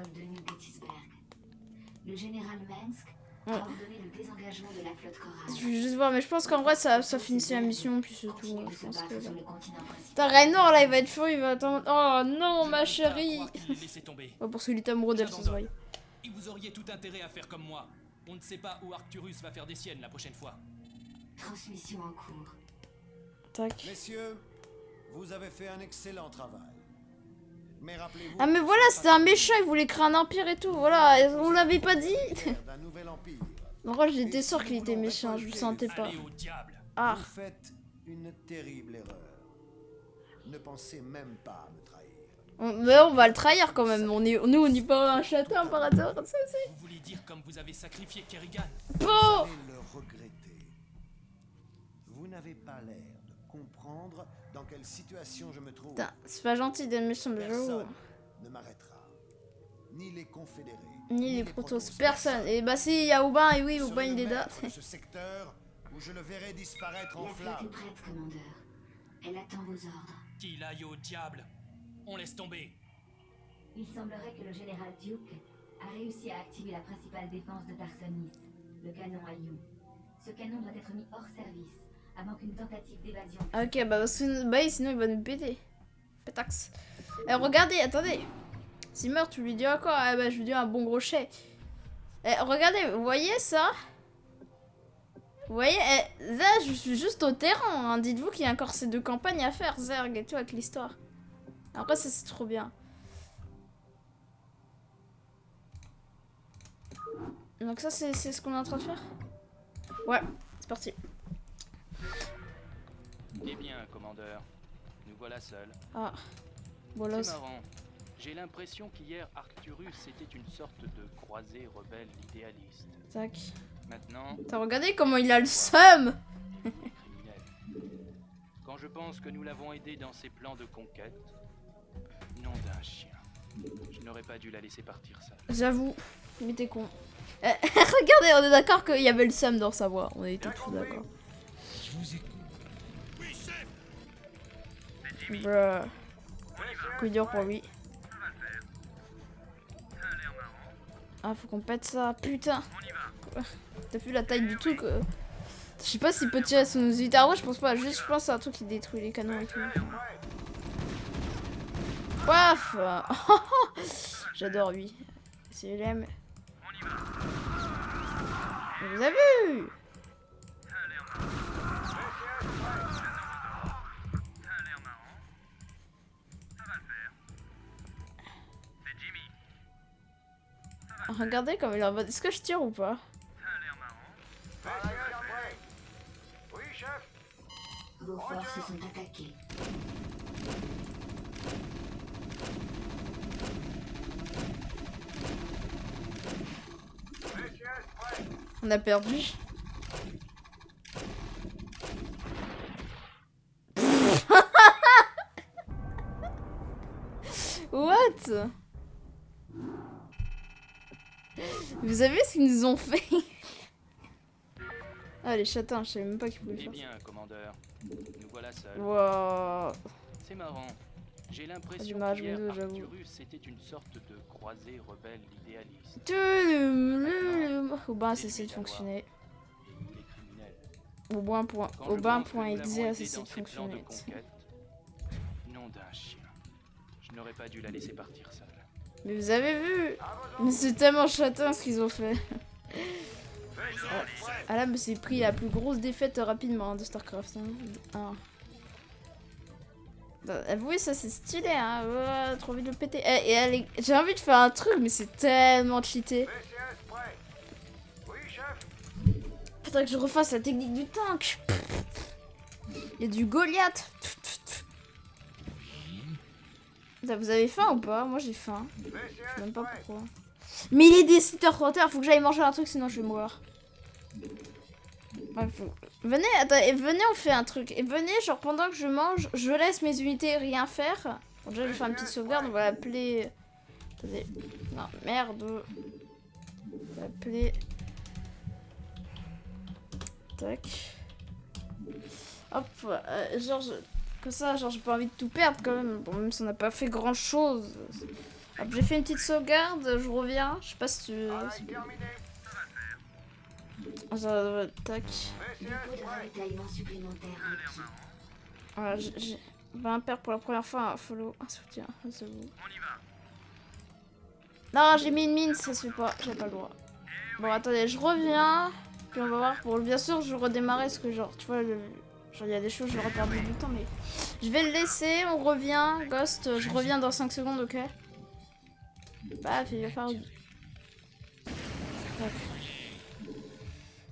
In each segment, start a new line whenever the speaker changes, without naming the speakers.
sol de New Gettysburg. Le général Minsk a ordonné le désengagement de la flotte Coral.
Je vais juste voir, mais je pense qu'en vrai ça finissait la mission, puis c'est tout.
Continue de
Je
se
pense
battre
que...
sur le continent principal.
Putain, Raynor là il va être fou, il va attendre. Oh non, ma chérie.
Laissez tomber.
Oh, parce qu'il est amoureux d'elle, ça se voit.
Et vous auriez tout intérêt à faire comme moi. On ne sait pas où Arcturus va faire des siennes la prochaine fois.
Transmission en cours.
Tac.
Messieurs, vous avez fait un excellent travail. Mais rappelez-vous...
Ah mais voilà, c'était un méchant, il voulait créer un empire et tout, voilà, on l'avait pas dit.
d'un nouvel empire.
En vrai, j'étais sûr qu'il était méchant, je le sentais pas.
Allez au diable.
Ah,
Vous faites une terrible erreur. Ne pensez même pas à me trahir.
mais on va le trahir quand même, nous on n'est pas un châtain par hasard, ça aussi.
Vous voulez dire comme vous avez sacrifié Kerrigan?
Oh.
Vous allez le regretter. Vous n'avez pas l'air de comprendre dans quelle situation je me trouve.
Putain, c'est pas gentil d'être méchant, mais j'avoue.
Personne ne m'arrêtera. Ni les confédérés.
Ni les protos, personne. Et bah si, il y a Aubin, et oui, Aubin il est là.
Ce secteur où je le verrai disparaître en
La flotte est
flammes.
prête, commandeur. Elle attend vos ordres.
Qu'il aille au diable. On laisse tomber.
Il semblerait que le général Duke a réussi à activer la principale défense de Tarsonis, le canon à ion. Ce canon doit être mis hors service avant qu'une tentative d'évasion...
Ok, bah, sinon il va nous péter. Pétax. Regardez, attendez. S'il meurt, tu lui diras quoi? Ah bah je lui dis un bon gros chais. Regardez, vous voyez ça? Vous voyez, là je suis juste au terrain, hein. Dites-vous qu'il y a encore ces 2 campagnes à faire, Zerg et tout avec l'histoire. Après ça c'est trop bien. Donc ça c'est ce qu'on est en train de faire? Ouais, c'est parti.
Eh bien, commandeur, nous voilà seuls.
Ah,
C'est
bolos.
marrant. J'ai l'impression qu'hier Arcturus était une sorte de croisé rebelle idéaliste.
Tac.
Maintenant,
T'as regardé comment il a le seum?
il est criminel. Quand je pense que nous l'avons aidé dans ses plans de conquête, nom d'un chien. Je n'aurais pas dû la laisser partir seule.
J'avoue, mais t'es con. Regardez, on est d'accord qu'il y avait le seum dans sa voix. On était tous d'accord.
Je vous écoute. Oui, chef.
Bruh. Coup dur pour lui. Ah, faut qu'on pète ça. Putain. T'as vu la taille du truc? Je sais pas s'il peut tirer son unité. Ah ouais, je pense pas. Juste, je pense que c'est un truc qui détruit les canons et tout. Paf. J'adore lui. C'est l'aime. Vous avez vu? Regardez comme il est en mode. Est-ce que je tire ou pas?
Oui, chef.
Vos forces sont attaquées.
On a perdu. What? Vous avez ce qu'ils nous ont fait? Ah les châtains, je savais même pas qu'ils pouvaient
Eh
faire ça.
bien, commandeur, nous voilà seuls.
Wow.
C'est marrant. J'ai
Du
l'impression
Mage
qu'hier
Windows, j'avoue.
Arcturus était une sorte de croisé rebelle idéaliste.
Aubin a cessé de fonctionner.
Et il est criminel.
Aubin.exe a
Aidé
cessé
dans
de
ses plans de
fonctionner.
conquête, nom d'un chien. Je n'aurais pas dû la laisser partir seule.
Mais vous avez vu? Mais c'est tellement châtain ce qu'ils ont fait. Ah là, mais c'est pris la plus grosse défaite rapidement hein, de StarCraft. Hein. Bah, avouez, ça c'est stylé, hein. Ouais, trop envie de le péter. J'ai envie de faire un truc, mais c'est tellement cheaté. Faudrait que je refasse la technique du tank. Il y a du Goliath. Vous avez faim ou pas? Moi j'ai faim. Je sais même pas pourquoi. Mais il est 17h31, faut que j'aille manger un truc sinon je vais mourir. Ouais, venez, attendez, venez on fait un truc. Et venez, genre pendant que je mange, je laisse mes unités rien faire. Bon, déjà je vais faire une petite sauvegarde, on va l'appeler... Attendez, non, merde. On va l'appeler... Tac. Hop, genre... Comme ça, genre j'ai pas envie de tout perdre quand même. Bon, même si on n'a pas fait grand chose. Hop, j'ai fait une petite sauvegarde, je reviens. Je sais pas si tu. Tac.
Dépôt de ravitaillement supplémentaire requis.
Voilà, j'ai 20 paires pour la première fois, un follow, un soutien, c'est vous. Non, j'ai mis une mine, ça se fait pas, j'ai pas le droit. Bon, attendez, je reviens, puis on va voir. Pour bien sûr, je redémarrer parce que, genre, tu vois, genre, il y a des choses, j'aurais perdu du temps, mais je vais le laisser, on revient. Ghost, je reviens dans 5 secondes, ok? Paf, il va faire.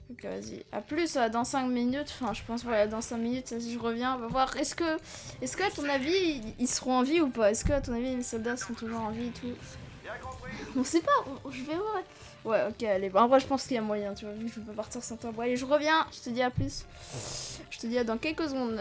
Ok, vas-y. A plus, dans 5 minutes. Enfin, je pense, voilà, dans 5 minutes, si je reviens, on va voir. Est-ce que, à ton avis, ils seront en vie ou pas? Est-ce que, à ton avis, les soldats seront toujours en vie et tout? On sait pas, je vais voir. Ouais, ok, allez. Bon, en vrai, je pense qu'il y a moyen, tu vois, vu que je peux partir sans toi. Bon, allez, je reviens. Je te dis à plus. Je te dis à dans quelques secondes.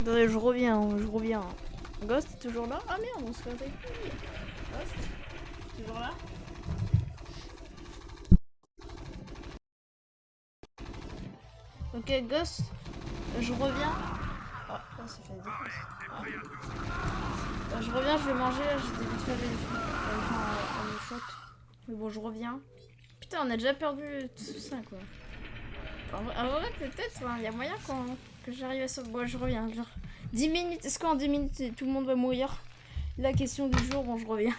Attendez, je reviens, je reviens. Ghost, t'es toujours là? Ah merde, on se fait attaquer. Ghost, toujours là? Ok, Ghost, je reviens. Ah, oh, ça fait la défense. Ah. Je reviens, je vais manger, là, j'ai vite fait le shot. Mais bon, je reviens. Putain, on a déjà perdu tout ça, quoi. En vrai, peut-être, il y a moyen que j'arrive à ça. Bon, je reviens. Genre 10 minutes, est-ce qu'en 10 minutes, tout le monde va mourir? La question du jour, bon, je reviens.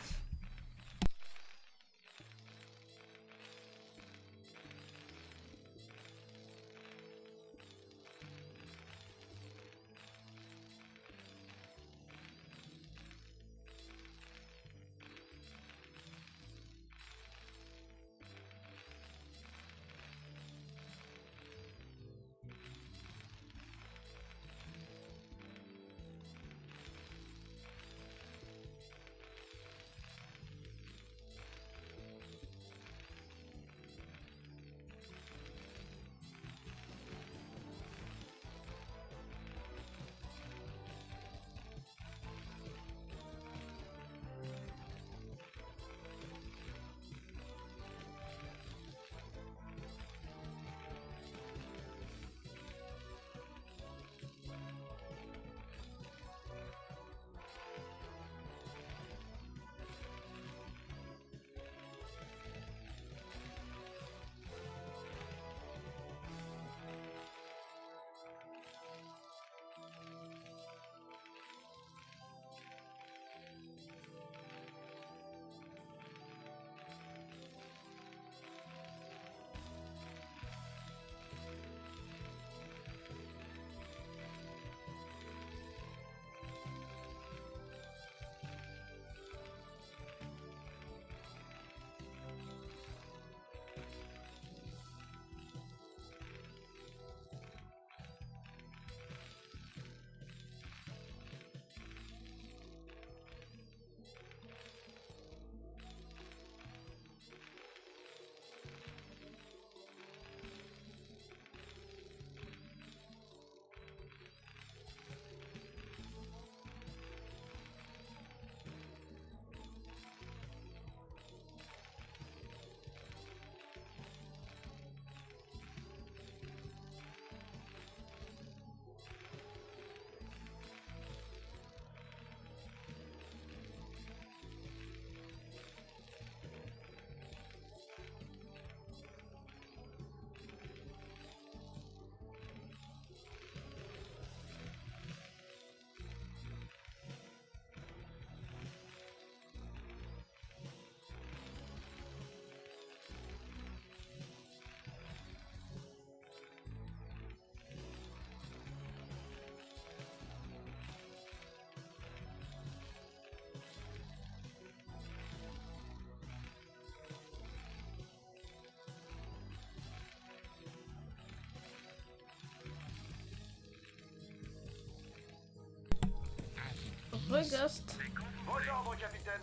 Ghost.
Bonjour, mon capitaine.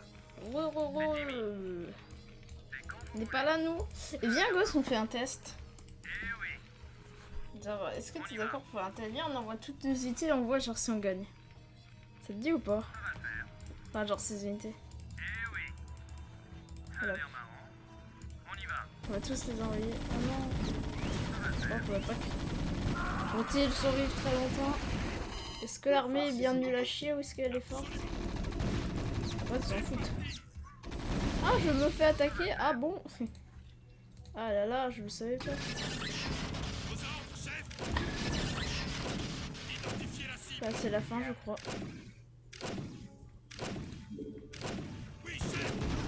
On n'est pas là, nous. Viens, Ghost, on fait un test. Genre, est-ce que tu es d'accord pour faire un test? Viens, on envoie toutes nos unités, on voit genre si on gagne. Ça te dit ou pas? Enfin, genre ces unités. Voilà. On va tous les envoyer. Oh non. Oh, on va pas. Vont-ils survivre très longtemps? Est-ce que l'armée est bien nulle à chier ou est-ce qu'elle est forte? Ouais, ils s'en foutent. Ah, je me fais attaquer. Ah bon? Ah là là, je le savais pas. Là, c'est la fin, je crois.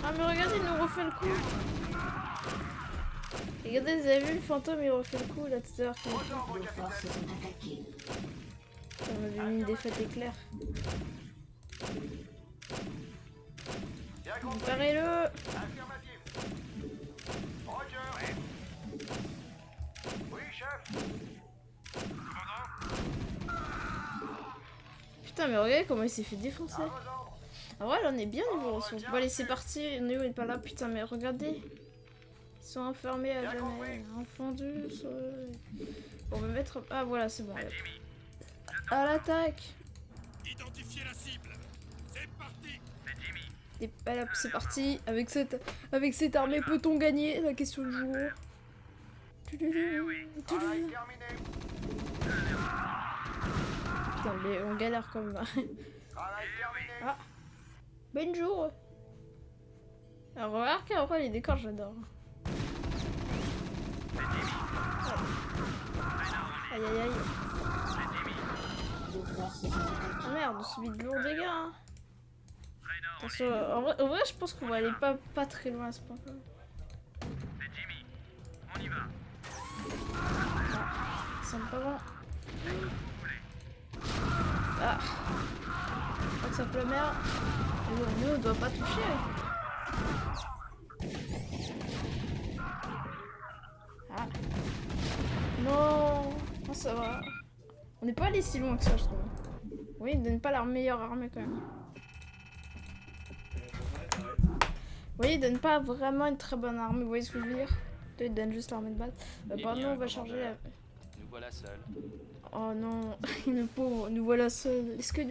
Ah, mais regardez, il nous refait le coup. Regardez, vous avez vu le fantôme, il refait le coup là tout à l'heure.
Vos forces sont attaquées.
On avait mis une défaite éclair. Préparez-le.
Affirmatif. Roger. Oui, chef.
Putain, mais regardez comment il s'est fait défoncer. Ah ouais, là on est bien niveau ressources. Bon allez, c'est parti. Néo est pas là. Putain, mais regardez. Ils sont enfermés à jamais. Enfondus. On va mettre... Ah voilà, c'est bon. À l'attaque. Et voilà, c'est parti. Avec cette armée, peut-on gagner? La question du jour. Putain, mais on galère quand même. Ah, bonjour. Alors, remarquez en vrai les décors, j'adore. Aïe aïe aïe. Ah merde, on subit de lourds dégâts. Hein. Attention, en vrai, je pense qu'on va aller pas très loin à ce point. Ah, ça semble pas bon. Ah, je crois que ça pleut merde. Nous, on doit pas toucher. Ah. Non, oh, ça va. On n'est pas allé si loin que ça, je trouve. Oui, il donne pas la meilleure armée quand même. Oui, il donne pas vraiment une très bonne armée, vous voyez ce que je veux dire? Il donne juste l'armée de base. Pardon, on va charger la...
Nous voilà seuls.
Oh non, le pauvre, nous voilà seuls. Est-ce que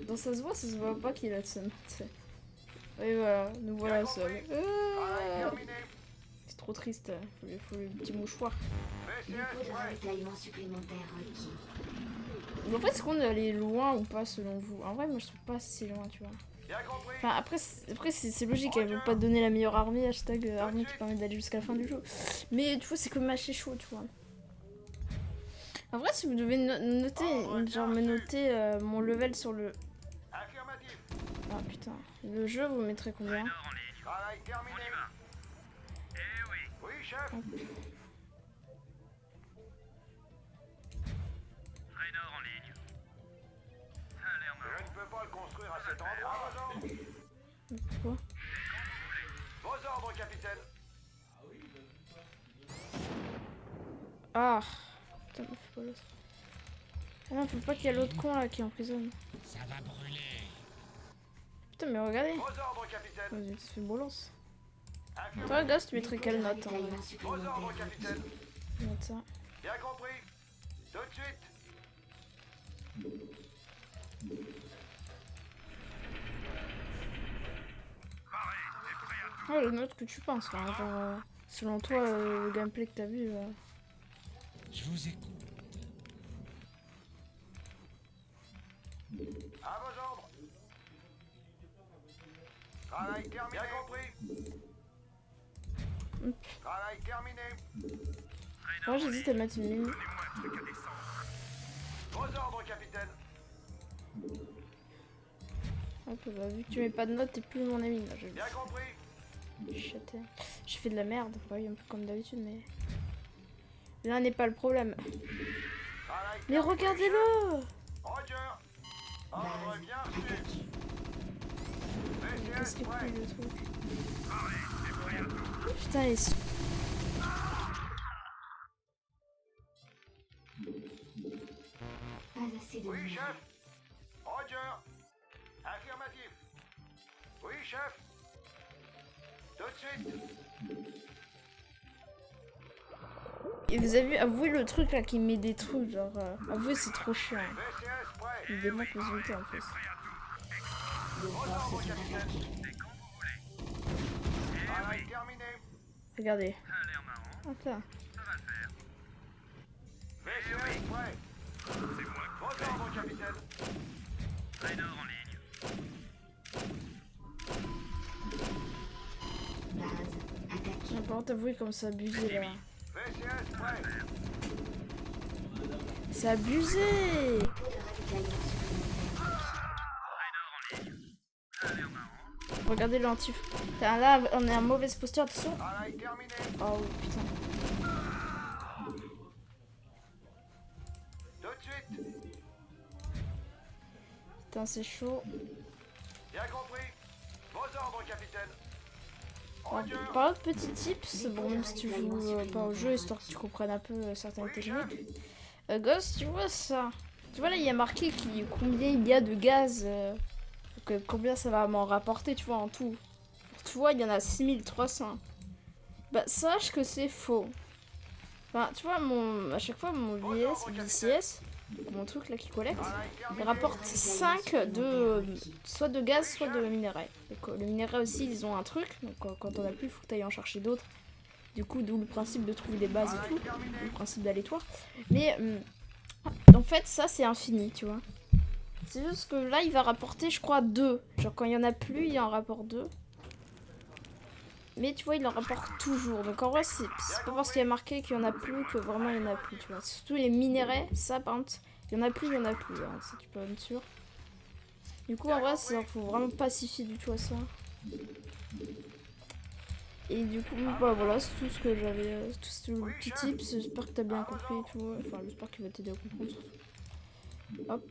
dans ça se voit pas qu'il a de seum. Et voilà, nous voilà seuls. C'est trop triste, faut le petit mouchoir.
Dépôt de ravitaillement supplémentaire requis.
En fait, est-ce qu'on est allé loin ou pas selon vous? En vrai, moi je trouve pas si loin, tu vois. Enfin, après c'est logique, elle veut pas te donner la meilleure armée, hashtag armée qui permet d'aller jusqu'à la fin du jeu. Mais tu vois, c'est comme assez chaud, tu vois. En vrai, si vous devez noter, genre me noter mon level sur le... Ah putain, le jeu, vous mettrez combien? Hop. Pourquoi?
Vos ordres, capitaine.
Ah putain, mais faut pas l'autre. Ah non, faut pas qu'il y ait l'autre con là qui emprisonne.
Ça va brûler.
Putain, mais regardez.
Vos ordres, capitaine.
Vas-y, tu fais bolance. Toi, Ghost, tu mettrais quelle note? Hein,
Ravitaillement
Vos
supplémentaire
ordres,
requis.
capitaine.
je vais mettre ça.
Bien compris. Tout de suite.
Oh, la note que tu penses, enfin, genre, selon toi, le gameplay que t'as vu.
Je vous écoute.
À vos ordres. Travail terminé. Bien compris. Travail terminé.
Moi, j'hésite à mettre une ligne.
Vos ordres, capitaine.
Hop, bah, vu que tu mets pas de notes, t'es plus mon ami. Là,
Bien compris.
J'ai fait de la merde, oui, un peu comme d'habitude, mais... Là n'est pas le problème.
Travail
Mais regardez-le!
Roger. Ordre bien reçu.
Qu'est-ce
VCS
qu'il
prêt.
fait le truc? Putain, les...
Pas assez de
Oui,
lumière.
chef. Roger. Affirmatif. Oui, chef. Tout de suite.
Et vous avez vu, avouez le truc là qui met des trucs, genre... avouez, c'est trop chiant.
VCS prêt.
Il démonte les unités en plus.
Les forces sont attaquées.
Travail terminé.
Regardez. Attends.
VCS prêt. Vos ordres, capitaine.
Base attaquée.
Par contre, avouez comme c'est abusé là.
VCS prêt.
C'est abusé!
Dépôt de ravitaillement supplémentaire.
Regardez l'antif. Là, on est en mauvaise posture, attention.
Travail terminé.
Oh putain.
Tout de suite.
Putain, c'est chaud.
Bien compris. Vos ordres, capitaine.
Alors,
Roger.
par contre, petit tips, bon, même si tu joues pas au jeu, histoire que tu comprennes un peu certaines techniques. Ghost, tu vois ça? Tu vois là, il y a marqué combien il y a de gaz, combien ça va m'en rapporter, tu vois, en tout. Tu vois, il y en a 6300. Bah, sache que c'est faux. Enfin, tu vois, à chaque fois, mon VCS, mon truc là qui collecte, il rapporte 5 de soit de gaz, soit de minerai. Donc, le minerai aussi, ils ont un truc, donc quand on a plus, il faut que tu ailles en chercher d'autres. Du coup, d'où le principe de trouver des bases et tout, le principe d'aléatoire. Mais en fait, ça c'est infini, tu vois. C'est juste que là, il va rapporter, je crois, 2. Genre, quand il y en a plus, il en rapporte 2. Mais tu vois, il en rapporte toujours. Donc en vrai, c'est pas parce qu'il y a marqué qu'il y en a plus que vraiment il y en a plus, tu vois. Surtout les minerais, ça, par contre, il y en a plus, hein, ça tu peux être sûr. Du coup, en vrai, il faut vraiment pas s'y fier du tout à ça. Et du coup, bah voilà, c'est tout ce que j'avais, tout ce petit tips. J'espère que t'as bien compris et tout. Enfin, j'espère qu'il va t'aider à comprendre surtout. Hop.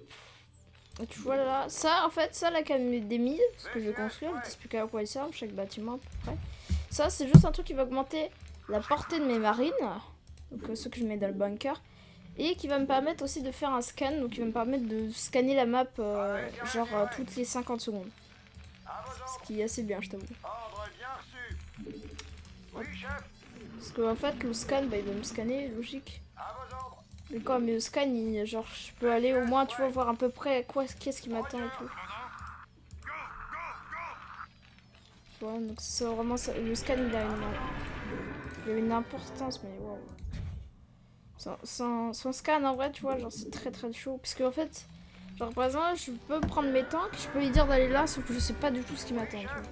Et tu vois là, ça en fait, ça l'académie, ce que je vais construire, je vais t'expliquer à quoi il sert, chaque bâtiment à peu près. Ça c'est juste un truc qui va augmenter la portée de mes marines, donc ceux que je mets dans le bunker, et qui va me permettre aussi de faire un scan, donc qui va me permettre de scanner la map genre toutes les 50 secondes. Ce qui est assez bien, je t'avoue. Parce que en fait le scan, bah, il va me scanner, logique. Mais quand le scan, genre, je peux aller au moins, tu vois, voir à peu près qu'est-ce qui m'attend et tout. Tu vois, donc c'est vraiment ça. Le scan, il a une importance, mais waouh. Sans scan, en vrai, tu vois, genre, c'est très très chaud. Parce que en fait, genre, par exemple, je peux prendre mes tanks, je peux lui dire d'aller là, sauf que je sais pas du tout ce qui m'attend, tu vois.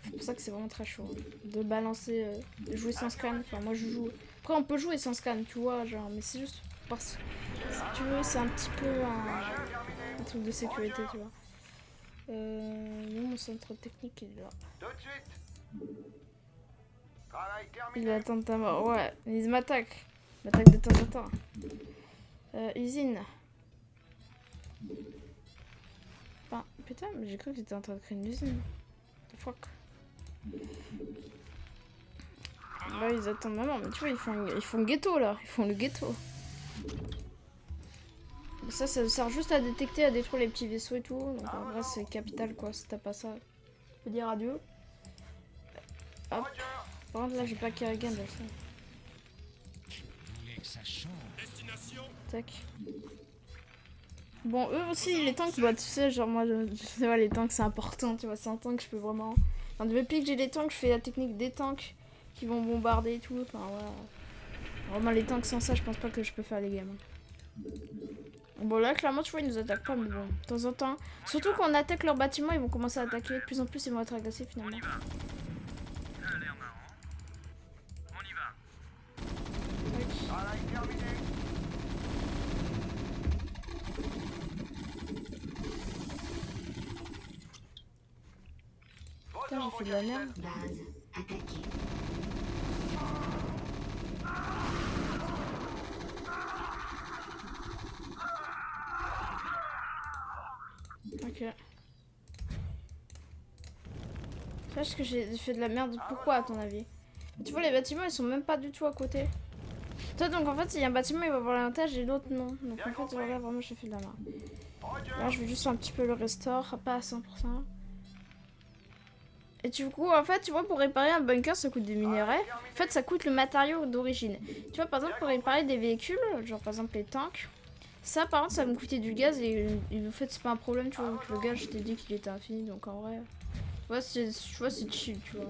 C'est pour ça que c'est vraiment très chaud. De balancer, de jouer sans scan. Enfin, moi, je joue. Après, on peut jouer sans scan, tu vois, genre, mais c'est juste parce que, si tu veux, c'est un petit peu un truc de sécurité, tu vois. Non, mon centre technique, il est là. Il va attendre ta mort. Ouais, ils m'attaquent. Ils m'attaquent de temps en temps. Usine. Enfin, putain, mais j'ai cru que j'étais en train de créer une usine. The fuck. Là, ils attendent maman, mais tu vois, ils font le ghetto là, ils font le ghetto. Ça sert juste à détecter, à détruire les petits vaisseaux et tout. Donc en vrai, c'est capital quoi, si t'as pas ça. Je peux dire adieu. Hop. Par contre, là, j'ai pas Kerrigan de ça. Tac. Bon, eux aussi, les tanks, bah tu sais, genre moi, je sais pas, les tanks c'est important, tu vois, c'est un tank que je peux vraiment. Enfin, depuis que j'ai les tanks, je fais la technique des tanks qui vont bombarder et tout. Enfin, voilà. Vraiment, les tanks sans ça, je pense pas que je peux faire les games. Bon, là, clairement, tu vois, ils nous attaquent pas, mais bon, de temps en temps. Surtout quand on attaque leur bâtiment, ils vont commencer à attaquer. De plus en plus, ils vont être agressifs finalement. Putain, j'ai fait de la merde.
Base attaquée.
Ok. Sache que j'ai fait de la merde. Pourquoi à ton avis? Tu vois, les bâtiments ils sont même pas du tout à côté. Toi, donc en fait, s'il y a un bâtiment, il va avoir l'avantage et l'autre non. Donc en fait, voilà, vraiment, j'ai fait de la merde. Là, je vais juste un petit peu le restore, pas à 100%. Et du coup, en fait, tu vois, pour réparer un bunker, ça coûte des minerais. En fait, ça coûte le matériau d'origine. Tu vois, par exemple, pour réparer des véhicules, genre par exemple les tanks, ça, par contre, ça va me coûter du gaz et en fait, c'est pas un problème, tu vois. Donc le gaz, je t'ai dit qu'il était infini, donc en vrai, tu vois, c'est chill, tu vois.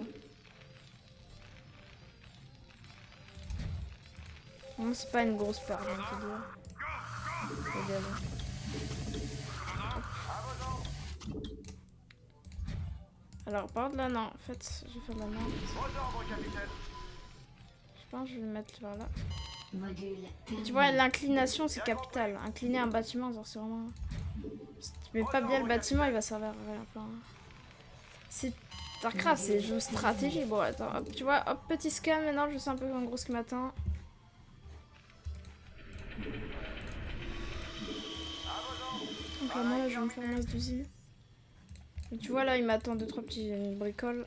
Non, c'est pas une grosse perte, on peut dire. Le gaz. Alors, par contre, là, non, en fait, je vais faire de la merde. Je pense que je vais le mettre vers là.
Module.
Et tu vois, l'inclination, c'est capital. Incliner un bâtiment, genre, c'est vraiment. Si tu mets pas bien le bâtiment, il va servir à rien. Enfin, c'est. Starcraft, c'est jeu stratégie. Bon, attends, hop, tu vois, hop, petit scan, maintenant, je sais un peu en gros ce qui m'attend. Donc, là, moi, je vais me faire masse d'usine. Et tu vois, là, il m'attend 2-3 petites bricoles.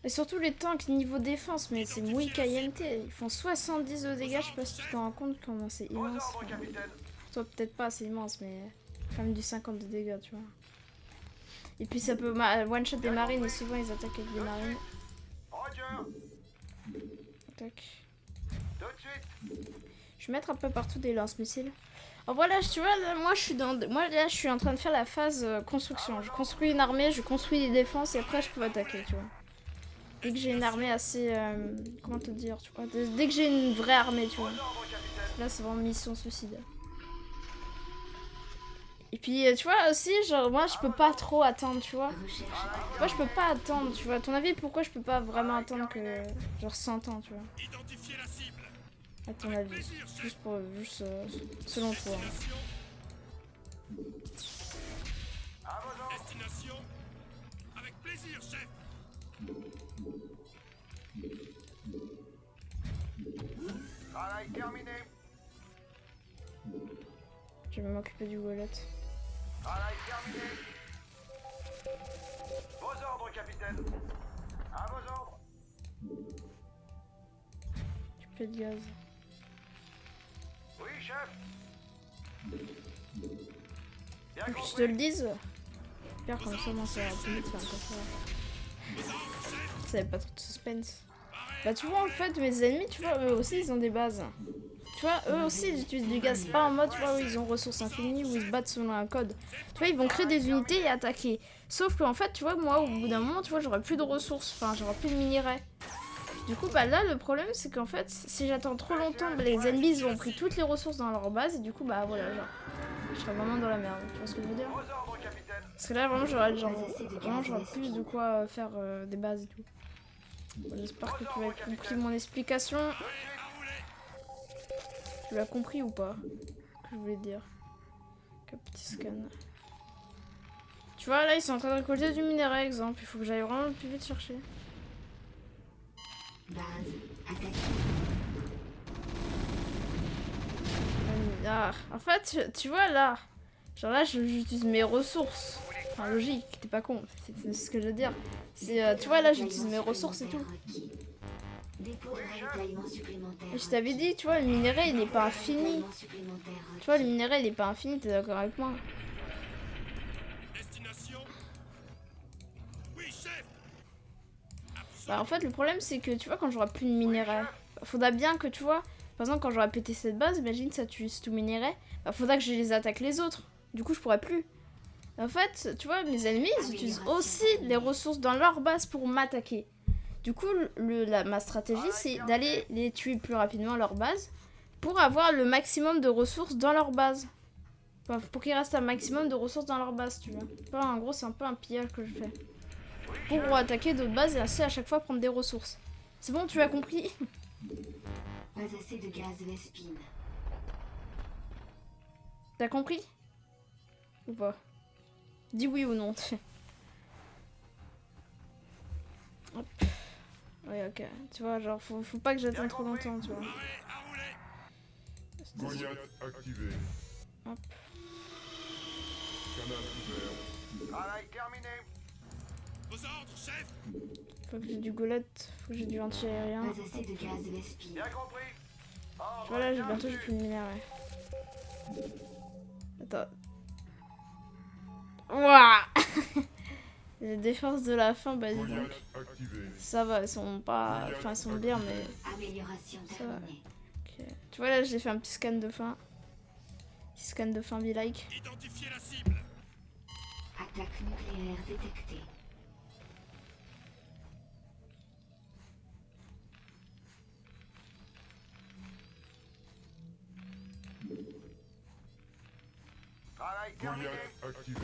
Et surtout les tanks niveau défense, mais c'est muy caliente. Ils font 70 de dégâts, je sais pas si tu t'en rends compte comment c'est immense. Enfin, pour toi peut-être pas, c'est immense, mais quand même du 50 de dégâts, tu vois. Et puis ça peut one shot des marines, et souvent ils attaquent avec des marines. Tac. Je vais mettre un peu partout des lance-missiles. Alors voilà, tu vois, là, moi là je suis en train de faire la phase construction. Je construis une armée, je construis des défenses et après je peux attaquer, tu vois. Dès que j'ai une armée assez... comment te dire, tu vois. Dès que j'ai une vraie armée, tu vois. Là c'est vraiment mission suicide. Et puis tu vois aussi, genre moi je peux pas trop attendre, tu vois. Moi je peux pas attendre, tu vois. À ton avis, pourquoi je peux pas vraiment attendre que genre 100 ans, tu vois. À ton avis, juste selon toi.
Destination. Avec plaisir, chef.
Travail terminé.
Je vais m'occuper du wallet.
Travail terminé. Vos ordres, capitaine. À vos ordres.
Occuper de gaz.
Oui, chef. Bien
Faut que je
compris.
te le dise. J'espère comme ça, moi ça va plus vite, enfin comme ça. Ça avait pas trop de suspense. Bah tu vois en fait mes ennemis, tu vois, eux aussi ils ont des bases. Tu vois, eux aussi ils utilisent du gaz, pas en mode tu vois où ils ont ressources infinies, où ils se battent selon un code. Tu vois, ils vont créer des unités et attaquer. Sauf qu'en fait, tu vois, moi au bout d'un moment, tu vois, j'aurai plus de ressources, enfin j'aurai plus de minerais. Du coup, bah là, le problème, c'est qu'en fait, si j'attends trop longtemps, bah, les ennemis, ils ont pris toutes les ressources dans leur base, et du coup, bah voilà, genre, je serais vraiment dans la merde, tu vois ce que je veux dire?
Vos ordres, capitaine.
Parce que là, vraiment, j'aurais plus de quoi faire des bases et tout. Bon, j'espère que tu as compris mon explication. Tu l'as compris ou pas? Ce que je voulais dire. Quel petit scan. Tu vois, là, ils sont en train de récolter du minerai, exemple. Il faut que j'aille vraiment le plus vite chercher.
Base attaquée.
Ah, en fait, tu vois, là. Genre là, j'utilise mes ressources. Enfin, logique, t'es pas con. C'est ce que je veux dire. C'est, tu vois, là, j'utilise mes ressources et tout.
Dépôt de ravitaillement supplémentaire.
Et je t'avais dit, tu vois, le minerai, il n'est pas infini.
Ravitaillement supplémentaire.
Tu vois, le minerai, il est pas infini, t'es d'accord avec moi?
Destination. Oui, chef.
Bah, en fait, le problème, c'est que, tu vois, quand j'aurai plus de minerai, faudra bien que, tu vois, par exemple, quand j'aurai pété cette base, imagine, ça tue tout minerai, bah, faudra que je les attaque les autres. Du coup, je pourrais plus. En fait, tu vois, mes ennemis, ils utilisent aussi les ressources dans leur base pour m'attaquer. Du coup, ma stratégie, c'est d'aller les tuer plus rapidement à leur base pour avoir le maximum de ressources dans leur base. Enfin, pour qu'il reste un maximum de ressources dans leur base, tu vois. Enfin, en gros, c'est un peu un pillage que je fais. Pour attaquer d'autres bases et ainsi à chaque fois prendre des ressources. C'est bon, tu as compris?
Pas assez de gaz Vespine.
T'as compris? Ou pas? Dis oui ou non. Hop. Ouais, ok. Tu vois, genre, faut pas que j'attende trop longtemps, tu vois.
Goliath activé.
Hop.
Canal ouvert.
Travail terminé.
Vos ordres, chef.
Faut que j'ai du golette, faut que j'ai du anti-aérien.
Pas assez de gaz Vespine.
Bien compris.
Tu vois là, bientôt j'ai plus de minerai. Attends. Ouah. Les défenses de la fin, bah dis donc.
Goliath activé.
Ça va, elles sont pas... Enfin, elles sont bien, mais...
Amélioration
Ça va.
terminée.
Ok. Tu vois là, j'ai fait un petit scan de fin. Petit scan de fin, be like.
Identifiez la cible.
Attaque nucléaire détectée.
Travail terminé.
Goliath activé.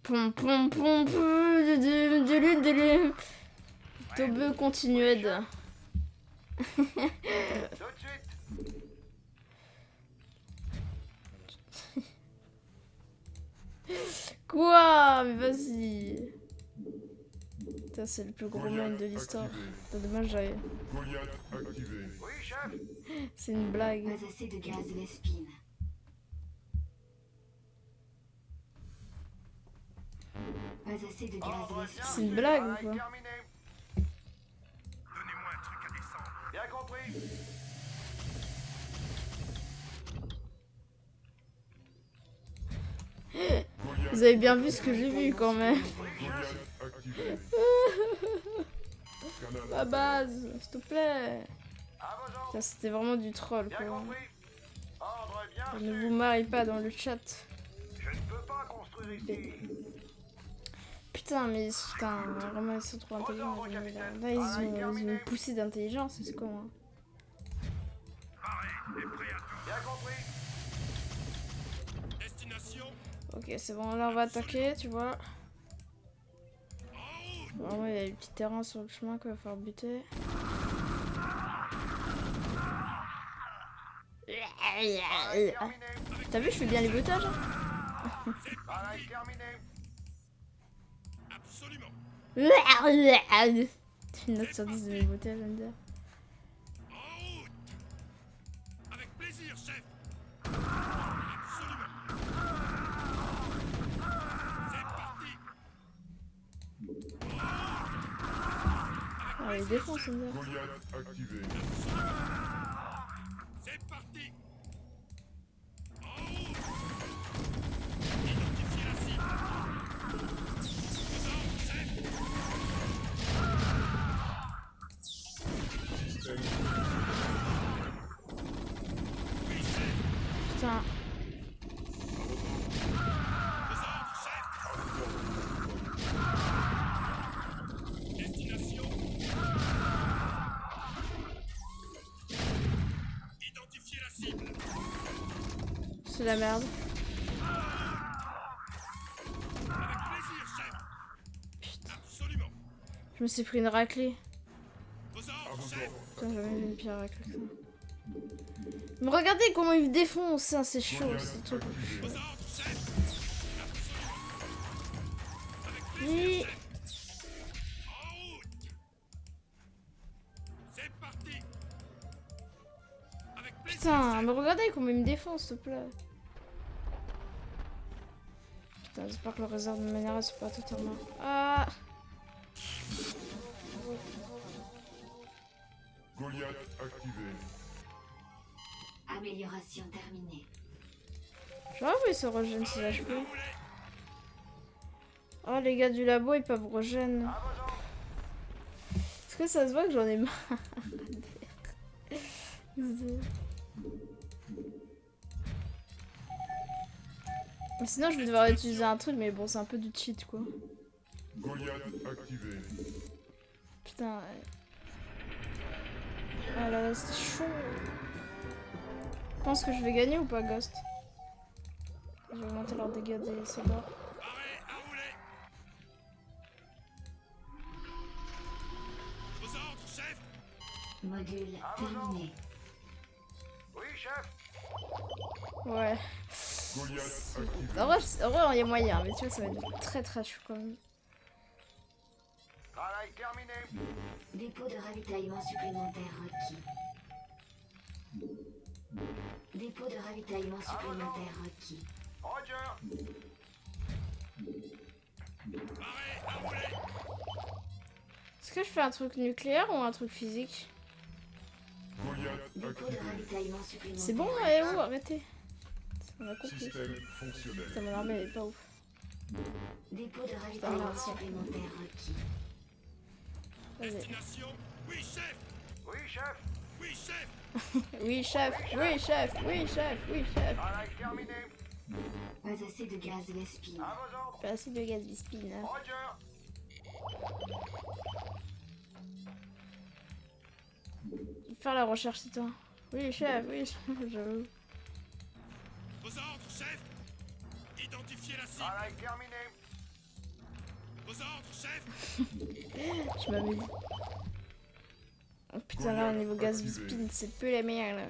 Pom pom pom pom de l'une. Tobe continued.
Tout de suite.
Quoi? Mais vas-y. Putain, c'est le plus gros main de l'histoire.
Activé.
Putain, dommage,
Goliath activé.
Oui, chef.
c'est une blague.
Pas assez de gaz Vespine. Pas assez de gaz
Ordre
Vespine.
C'est une blague ou
Travail
quoi?
terminé.
Donnez-moi un truc à descendre.
Bien compris.
Vous avez bien vu ce que j'ai vu quand même.
Goliath activé.
La base, s'il te plaît.
À vos ordres.
Ça, c'était vraiment du troll,
Bien
quoi.
compris. Ordre bien
Ne
reçu.
vous mariez pas dans le chat.
Je ne peux pas construire ici.
Putain, mais putain, vraiment, ils sont trop intelligents. Là, ils ont une poussée d'intelligence, c'est quoi, moi?
Bien compris.
Destination
Ok, c'est bon, là, on va attaquer, tu vois. Vraiment, il y a des petits terrains sur le chemin qu'il va falloir buter.
Travail terminé.
T'as vu, je fais bien les boutages, hein?
Travail terminé.
absolument.
C'est une note sur 10 de mes boutages, j'aime bien.
En route. Avec plaisir, chef. Absolument. C'est parti.
Ah, il défonce, j'aime bien.
Goliath activé.
C'est parti. En route. Identifiez la cible. Aux ordres, chef.
Système
Oui, chef.
Putain,
Aux ordres, chef. Destination. Identifiez la cible.
c'est la merde.
Avec plaisir, chef. Absolument.
Je me suis pris une raclée.
Aux
à
ordres,
vos
chef.
ordres.
Putain, j'ai jamais vu une pire raclée que ça. Mais regardez comment il me défonce, hein, c'est chaud, ce
Goliath
truc.
Aux
activé.
ordres, chef. Absolument. Avec
Oui.
plaisir, chef. En route. C'est parti. Avec plaisir,
Putain,
chef.
mais regardez comment il me défonce, s'il te plaît. Putain, j'espère que le réserve de manière c'est pas totalement. Ah!
Goliath activé.
Amélioration terminée.
J'aurais voulu se régène si HP.
Roulez.
Oh, les gars du labo, ils peuvent régène.
À vos ordres.
Est-ce que ça se voit que j'en ai marre? Mais sinon, je vais devoir utiliser un truc, mais bon, c'est un peu du cheat, quoi.
Goliath activé.
Putain. Ouais. Ah là là, c'est chaud. Je pense que je vais gagner ou pas, Ghost? Je vais augmenter leur dégâts des soldats.
Arrêt à rouler. Aux ordres, chef.
Module terminé.
Oui, chef.
Ouais.
Goliath activé.
En vrai, il y a moyen, mais tu vois, ça va être très très chaud quand même.
Travail terminé.
Dépôt de ravitaillement supplémentaire requis. Dépôt de ravitaillement supplémentaire requis.
Roger.
Arrêt à rouler.
Est-ce que je fais un truc nucléaire ou un truc physique?
Goliath
Dépôt de
activé.
ravitaillement supplémentaire.
C'est bon, allez où? Arrêtez. On a compris.
Système fonctionnel.
Putain, mon armée elle est pas ouf.
Dépôt de ravitaillement
merde, ça.
supplémentaire requis.
Vas-y.
Destination. Oui, chef.
Oui, chef.
Oui, chef.
Oui, chef, oui, chef, oui, chef, oui, chef.
Travail terminé.
Pas assez de gaz Vespine.
À vos ordres.
Pas assez de gaz Bispine. Hein.
Roger.
Faire la recherche, c'est toi. Oui, chef, oui, chef, j'avoue.
Aux ordres, chef. Identifiez la cible.
Travail terminé.
Aux ordres, chef.
Tu m'avais dit. Oh putain, là, au niveau gaz Bispine, c'est peu la meilleure, là.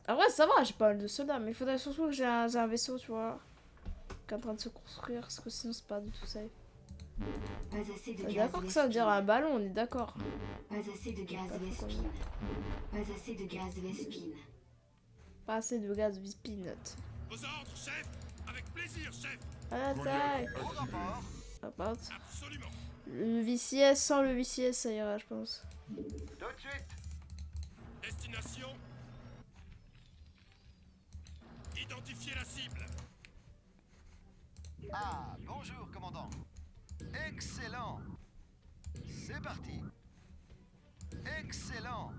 En vrai, ça va, j'ai pas mal de soldats, mais il faudrait surtout que j'ai un vaisseau, tu vois, qui est en train de se construire, parce que sinon, c'est pas du tout safe.
Pas assez de
On est
gaz
d'accord que ça veut dire un ballon, on est d'accord.
Pas assez de gaz
Pas trop
Vespine. Pas assez de gaz Vespine.
Pas assez de gaz Bispine, note.
Aux ordres, chef. Avec plaisir, chef.
À l'attaque!
Goliath
Au
activé.
rapport.
Hop, hop.
Absolument.
Le VCS, sans le VCS, ça ira, je pense.
Tout de suite.
Destination. Identifiez la cible.
Ah, bonjour, commandant. Excellent. parti. Excellent.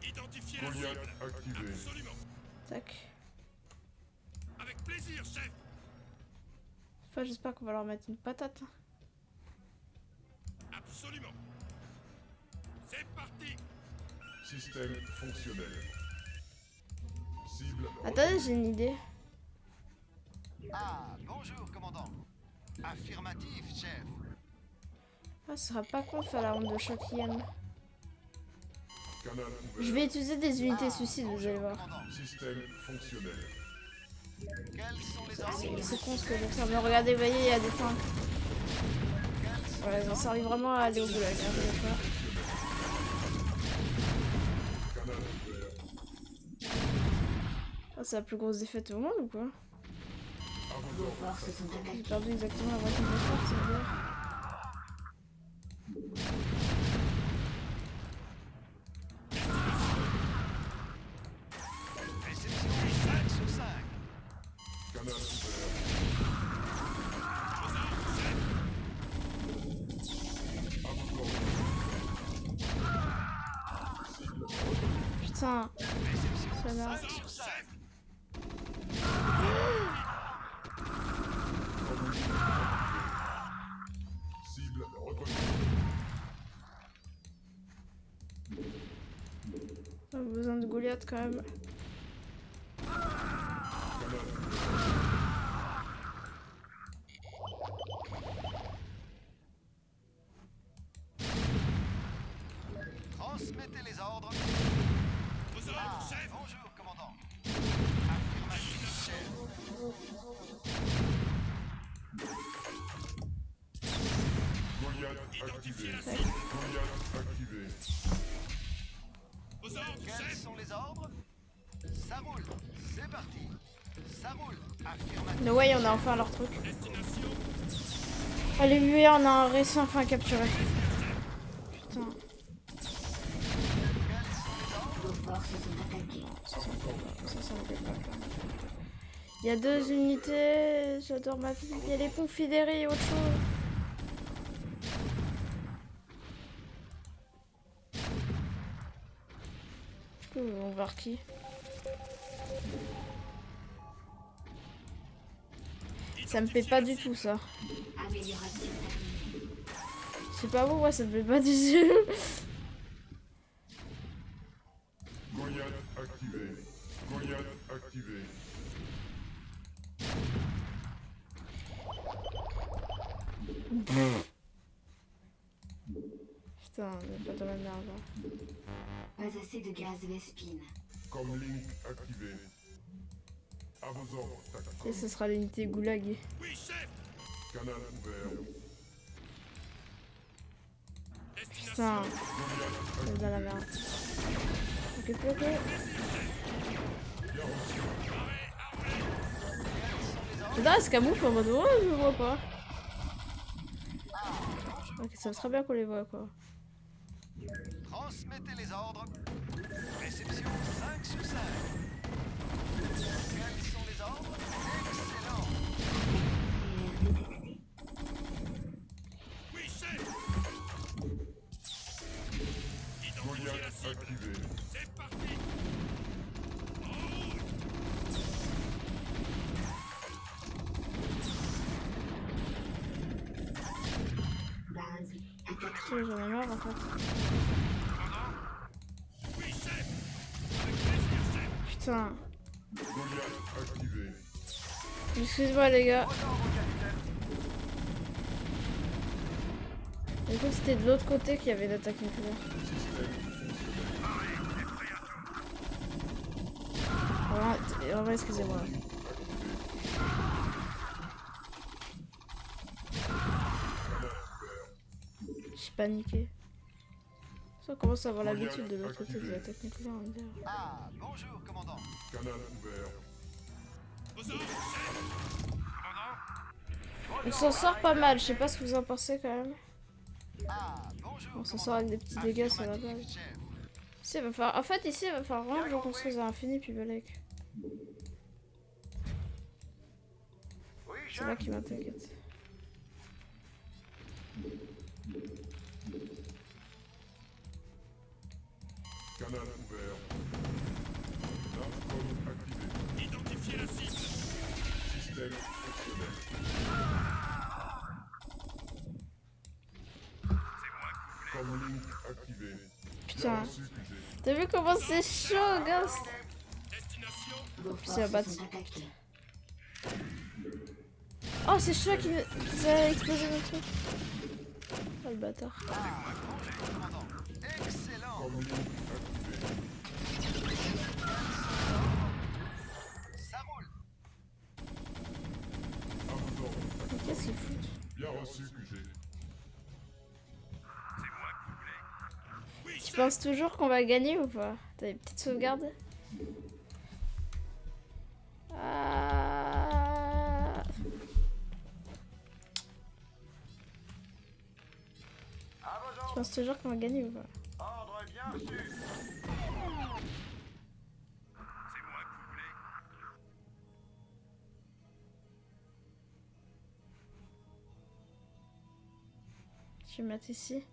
Identifiez la
Goliath
cible.
activé.
Absolument.
Tac.
Avec plaisir, chef.
Enfin, j'espère qu'on va leur mettre une patate.
Absolument. C'est parti.
Système fonctionnel. Cible.
Attendez, j'ai une idée.
Ah, bonjour, commandant. Affirmatif, chef.
Ah, ce sera pas con de faire la ronde de quatrième.
Canal
Je
ouvert.
vais utiliser des unités suicides, vous allez voir.
Commandant.
Système fonctionnel.
Quels sont les ordres?
C'est con ce que je vais faire. Mais regardez, vous voyez, il y a des tanks. Voilà, ils ont servi vraiment à aller au goulag. Hein, vous allez voir.
Canal ouvert.
Ah, c'est la plus grosse défaite au monde ou quoi?
À vos
Vos
ordres.
forces sont
J'ai
attaquées.
perdu exactement la moitié de mes forces, c'est bien.
Réception 5 sur 5.
Canal ouvert. À vos ordres.
Putain, ça merde.
5 sur 5.
Cible reconnue.
On a besoin de Goliath quand même.
Canal
Transmettez les ordres.
Vos ordres, chef.
Bonjour, commandant. Affirmatif, chef.
Goliath
Identifiez
activé.
la cible.
Goliath activé.
Vos ordres,
Quels
chef.
sont les ordres? Ça roule. C'est parti. Ça roule. Affirmatif.
No way, on a enfin leur truc.
Destination.
Allez, lui, on a réussi enfin à capturer. Putain,
Vos forces sont attaquées.
ça me plaît pas. Il y a 2 unités, j'adore ma vie. Il y a les confédérés et autre chose. On va voir qui. Ça me plaît pas du tout ça.
Amélioration terminée.
Je sais pas pourquoi ça me plaît pas du tout.
Goliath activé. Goliath activé.
Putain, on est pas dans la merde. Hein.
Pas assez de gaz Vespine.
Comme Link activé. À vos ordres,
Et ce sera l'unité goulag.
Oui, chef.
Canal ouvert.
Putain, on est dans la merde. Ok, ok. Putain, elle se camoufle en mode oh, je le vois pas. Ok, ça serait bien qu'on les voit quoi.
Transmettez les ordres. Réception 5 sur 5. Quels sont les ordres? Excellent.
Nucléaire détecté.
Oui, chef. Identifiez la
Goliath
cible.
activé.
C'est parti.
Base attaquée.
Putain, j'en ai marre en fait.
Oui, chef. Avec plaisir, chef.
Putain.
Goliath activé.
Excuse-moi les gars. Du coup, c'était de l'autre côté qu'il y avait l'attaque nucléaire. Vraiment, excusez-moi. J'ai paniqué. Ça commence à avoir l'habitude de l'autre côté des attaques nucléaires, on va dire.
Ah, bonjour, commandant.
Canal ouvert.
Vos ordres, chef.
On s'en sort pas mal, je sais pas ce que vous en pensez quand même.
Ah, bonjour,
On s'en sort avec des petits dégâts sur la base.
chef.
Ici, il va falloir... En fait, ici, il va falloir vraiment que je construise à l'infini, puis Balek.
Oui,
C'est là qui m'inquiète.
Canal ouvert. Navcom activé.
Identifiez la cible.
Système fonctionnel. Comlink activé.
Putain.
Reçu QG.
T'as vu comment c'est chaud, Ghost?
Destination.
Vos
C'est la
forces
batte.
sont attaquées.
Oh, c'est chaud qui a explosé mon truc. Oh, le bâtard.
Comlink activé. À vos ordres.
Mais qu'est-ce qu'ils foutent?
Bien reçu QG.
Tu penses toujours qu'on va gagner ou pas? T'as une petite sauvegarde? Ah... Tu penses toujours qu'on va gagner ou pas?
Ordre bien reçu.
Je vais mettre ici.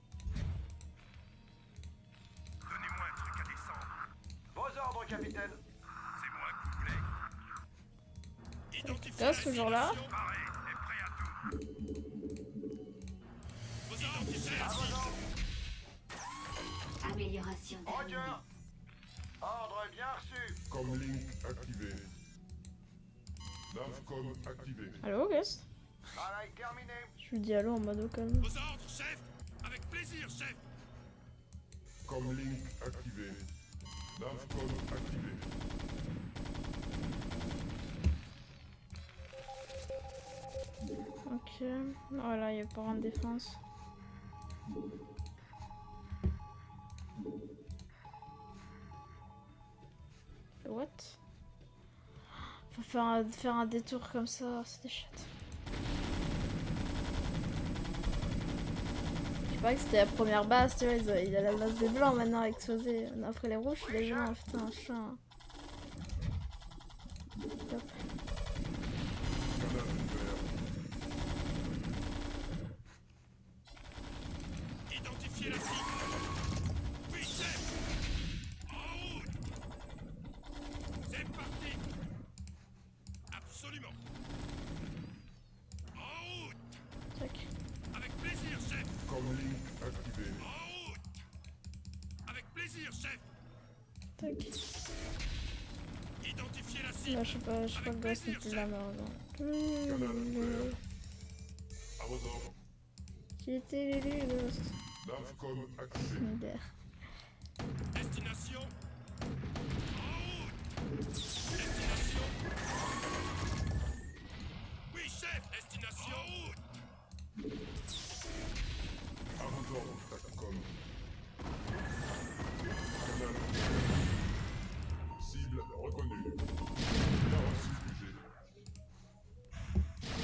Vos ordres, capitaine.
Identifiez
Ghost toujours là?
vos identifiez la cible.
Amélioration
Roger.
terminée.
Ordre bien reçu.
Comlink activé. Navcom activé.
Allô, Ghost?
Travail terminé.
Je lui dis allô en mode au calme.
Vos ordres, chef. Avec plaisir, chef.
Comlink activé. Navcom activé.
Ok. Voilà, il y a pas en défense. What? Faut faire un détour comme ça, c'est des chiottes. Je sais pas que c'était la première base, tu vois, il y a la base des blancs maintenant à exploser. Après les rouges, les gens, putain, chien. Top.
Canal ouvert.
Identifiez la cible. Oui, chef. En route. C'est parti. Absolument. En route.
Tac.
Avec plaisir, chef.
Comlink activé.
En route. Avec plaisir, chef.
Tac.
Identifiez la cible.
Là, je sais pas le gosse n'est plus là, mais
Canal ouvert. À vos ordres.
Qui était l'élu, le ghost?
Navcom activé.
Miller.
Destination. En route. Destination. Oui, chef. Destination. En route.
À vos ordres, Navcom. Canal ouvert. Cible reconnue. Bien reçu QG.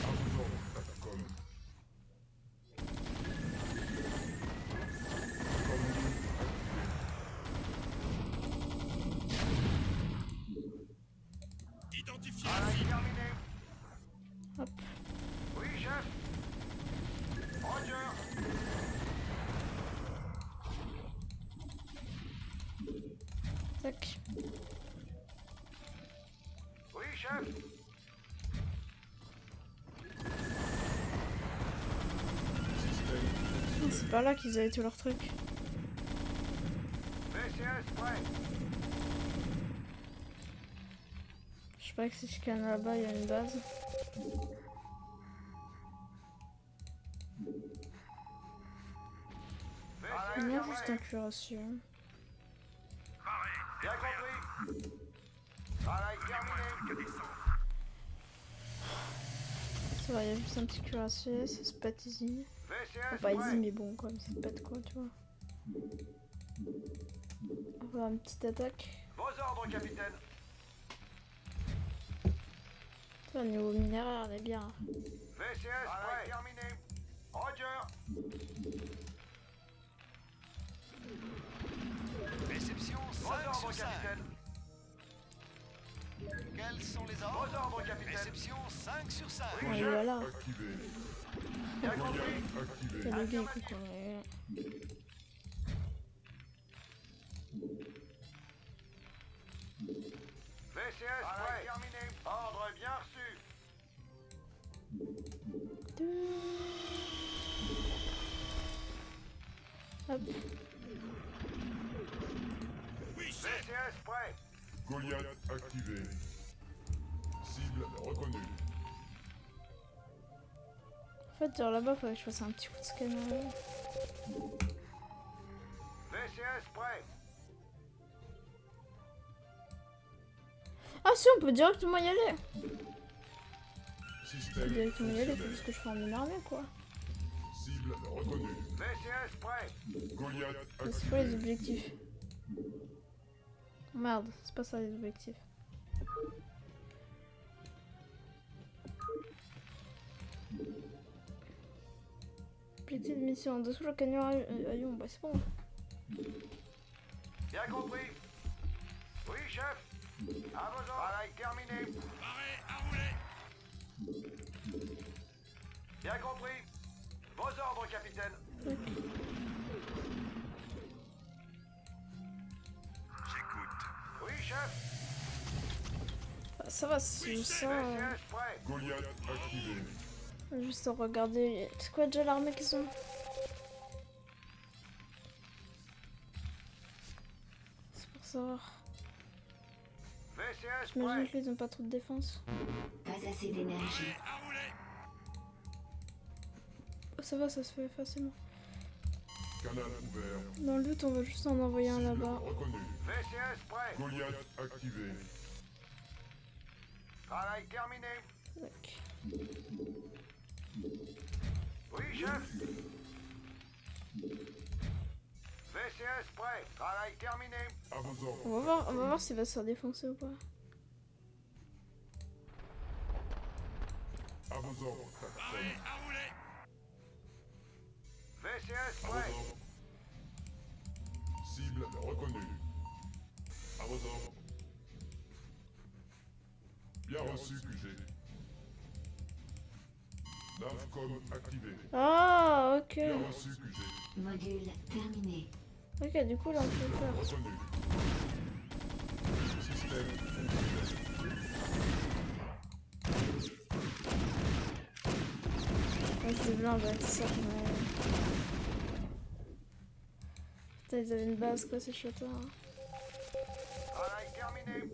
À vos ordres, Navcom. Comlink activé.
Identifiez la
Travail
cible.
terminé.
Hop.
Oui, chef. Roger.
Tac.
Oui, chef.
C'est pas là qu'ils avaient tous leurs trucs.
VCS prêt.
Je sais pas que si je scanne là-bas, il y a une base. Il y a juste un cuirassier.
Bien compris. Travail terminé.
Ça va, il y a juste un petit cuirassier, ça se pète easy.
VCS
Enfin, pas easy,
prêt.
mais bon, quoi, ça se pète quoi, tu vois. On va faire une petite attaque.
Vos ordres, capitaine.
Toi, au niveau minéraire, on est bien.
VCS prêt. Terminé. Roger.
Réception
Vos
5
ordres,
sur 5.
capitaine.
Quels sont les
Vos
ordres?
ordres, capitaine.
Réception 5 sur 5.
On est là.
Activé.
Bien compris.
Activé.
C'est le gars écoute, quoi. Ouais.
VCS prêt. Terminé. Ordre bien reçu.
Hop.
VCS prêt.
Goliath activé. Cible reconnue.
En fait, genre là-bas, faudrait que je fasse un petit coup de scanner.
VCS prêt.
Ah si, on peut directement y aller. On
Système
peut directement y aller, faut
fonctionnel.
juste que je forme une armée, quoi.
Cible reconnue.
VCS prêt.
Goliath
C'est quoi les
activé.
objectifs? Merde, c'est pas ça les objectifs. Objectif de mission, en dessous le camion à Lyon, bah c'est bon.
Bien compris. Oui, chef. À vos ordres. Travail terminé.
Arrêt à rouler.
Bien compris. Vos ordres, capitaine.
J'écoute.
Oui, chef.
Ah, ça va, c'est juste ça.
VCS prêt.
Goliath activé.
Juste à regarder. C'est quoi déjà l'armée qu'ils ont? C'est pour savoir.
VCS
J'imagine
prêt.
qu'ils ont pas trop de défense.
Pas assez d'énergie.
Arrêt à rouler.
Oh, ça va, ça se fait facilement.
Canal ouvert.
Dans le doute, on va juste en envoyer un
Cible
là-bas.
reconnue.
VCS prêt.
Goliath activé.
Travail terminé.
Tac.
Oui, chef. VCS prêt. Travail terminé.
À vos ordres.
On va voir s'il va se faire défoncer ou pas.
À vos ordres.
Arrêt à rouler.
VCS
À vos
prêt.
ordres. Cible reconnue. À vos ordres. Bien reçu, QG. Navcom activé.
Ah, ok.
Bien reçu, QG.
Module terminé.
Ok, du coup, là, on peut le faire.
Reconnu. Système fonctionnel.
Ouais, c'est blanc, j'ai ça. Ouais. Putain, ils avaient une base, quoi, ces châteaux. Hein.
Travail terminé.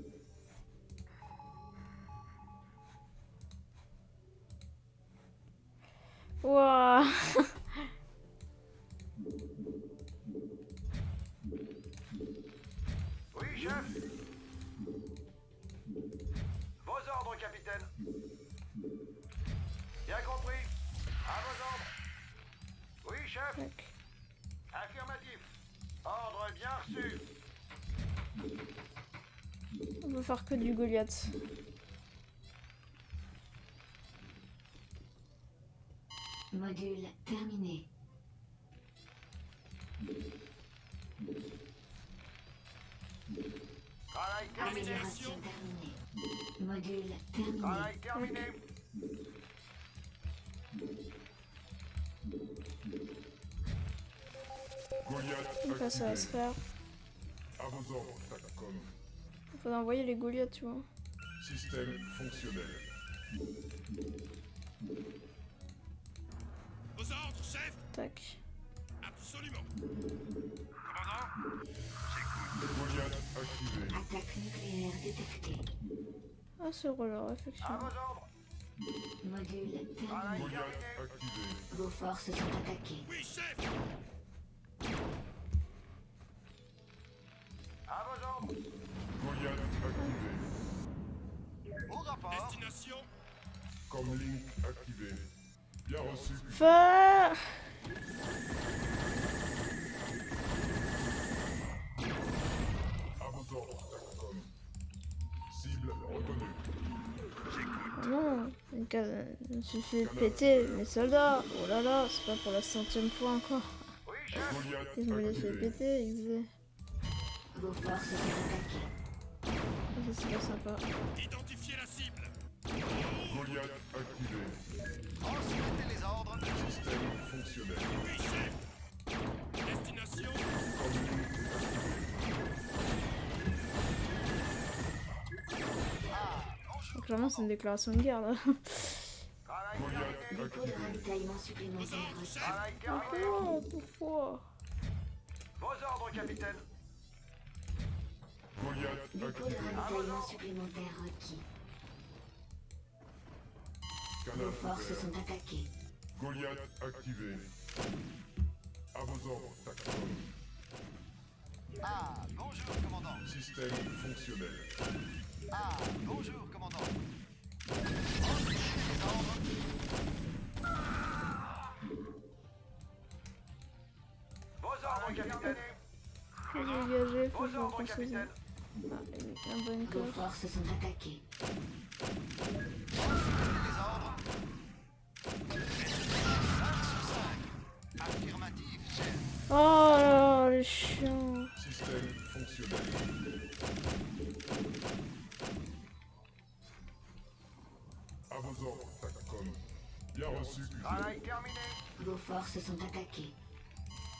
Wouah.
Oui, chef. Vos ordres, capitaine. Bien compris. À vos ordres. Oui, chef.
Tac.
Affirmatif. Ordre bien reçu.
On peut faire que du Goliath.
Module terminé.
Travail terminé.
Amélioration terminée. Module terminé.
Travail terminé.
Goliath
Donc là, ça va se
activé.
faire.
À vos ordres, TACCOM.
Il faudrait envoyer les Goliaths, tu vois.
Système fonctionnel.
Aux ordres, chef.
Tac.
Absolument.
Goliath activé.
Attaque nucléaire détectée.
Ah, c'est relais,
À
effectivement.
vos ordres.
Module
Travail
terminé.
Goliath
terminé.
activé.
Vos forces sont attaquées.
Oui, chef.
À vos ordres.
Goliath activé.
Au rapport.
Destination.
Comlink activé. Bien reçu.
Feu.
À vos ordres, TACCOM. Cible reconnue.
Non, je me suis fait péter mes soldats. Oh là là, c'est pas pour la 100e fois encore.
Oui, chef.
Goliath
Ils me les fait
activé.
péter, ils faisaient.
Vos forces sont attaquées.
Ça, c'est pas sympa.
Identifiez la cible.
Goliath activé.
Transmettez les ordres.
Système fonctionnel.
Oui, chef. Destination.
Clairement, c'est une déclaration de guerre là.
Travail
Goliath
terminé.
Dépôt de
activé.
ravitaillement supplémentaire requis.
Travail terminé.
Pourquoi?
Vos ordres, capitaine.
Goliath
Dépôt de
activé.
ravitaillement supplémentaire requis.
Canal
Vos forces
ouvert.
sont attaquées.
Goliath activé. À vos ordres, TACCOM.
Ah, bonjour, commandant.
Système fonctionnel.
Ah, bonjour, commandant. Transmettez les ordres. Vos ordres, capitaine.
Faut dégager, faut
Vos
que je
ordres,
repense aux
capitaine.
un bon
Vos
coche.
forces sont attaquées.
Transmettez les ordres. 5 sur 5. Affirmatif, chef.
Oh là là, les chiens.
Système fonctionnel. À vos ordres, TACCOM. Bien reçu, QG.
Travail terminé.
Vos forces sont attaquées.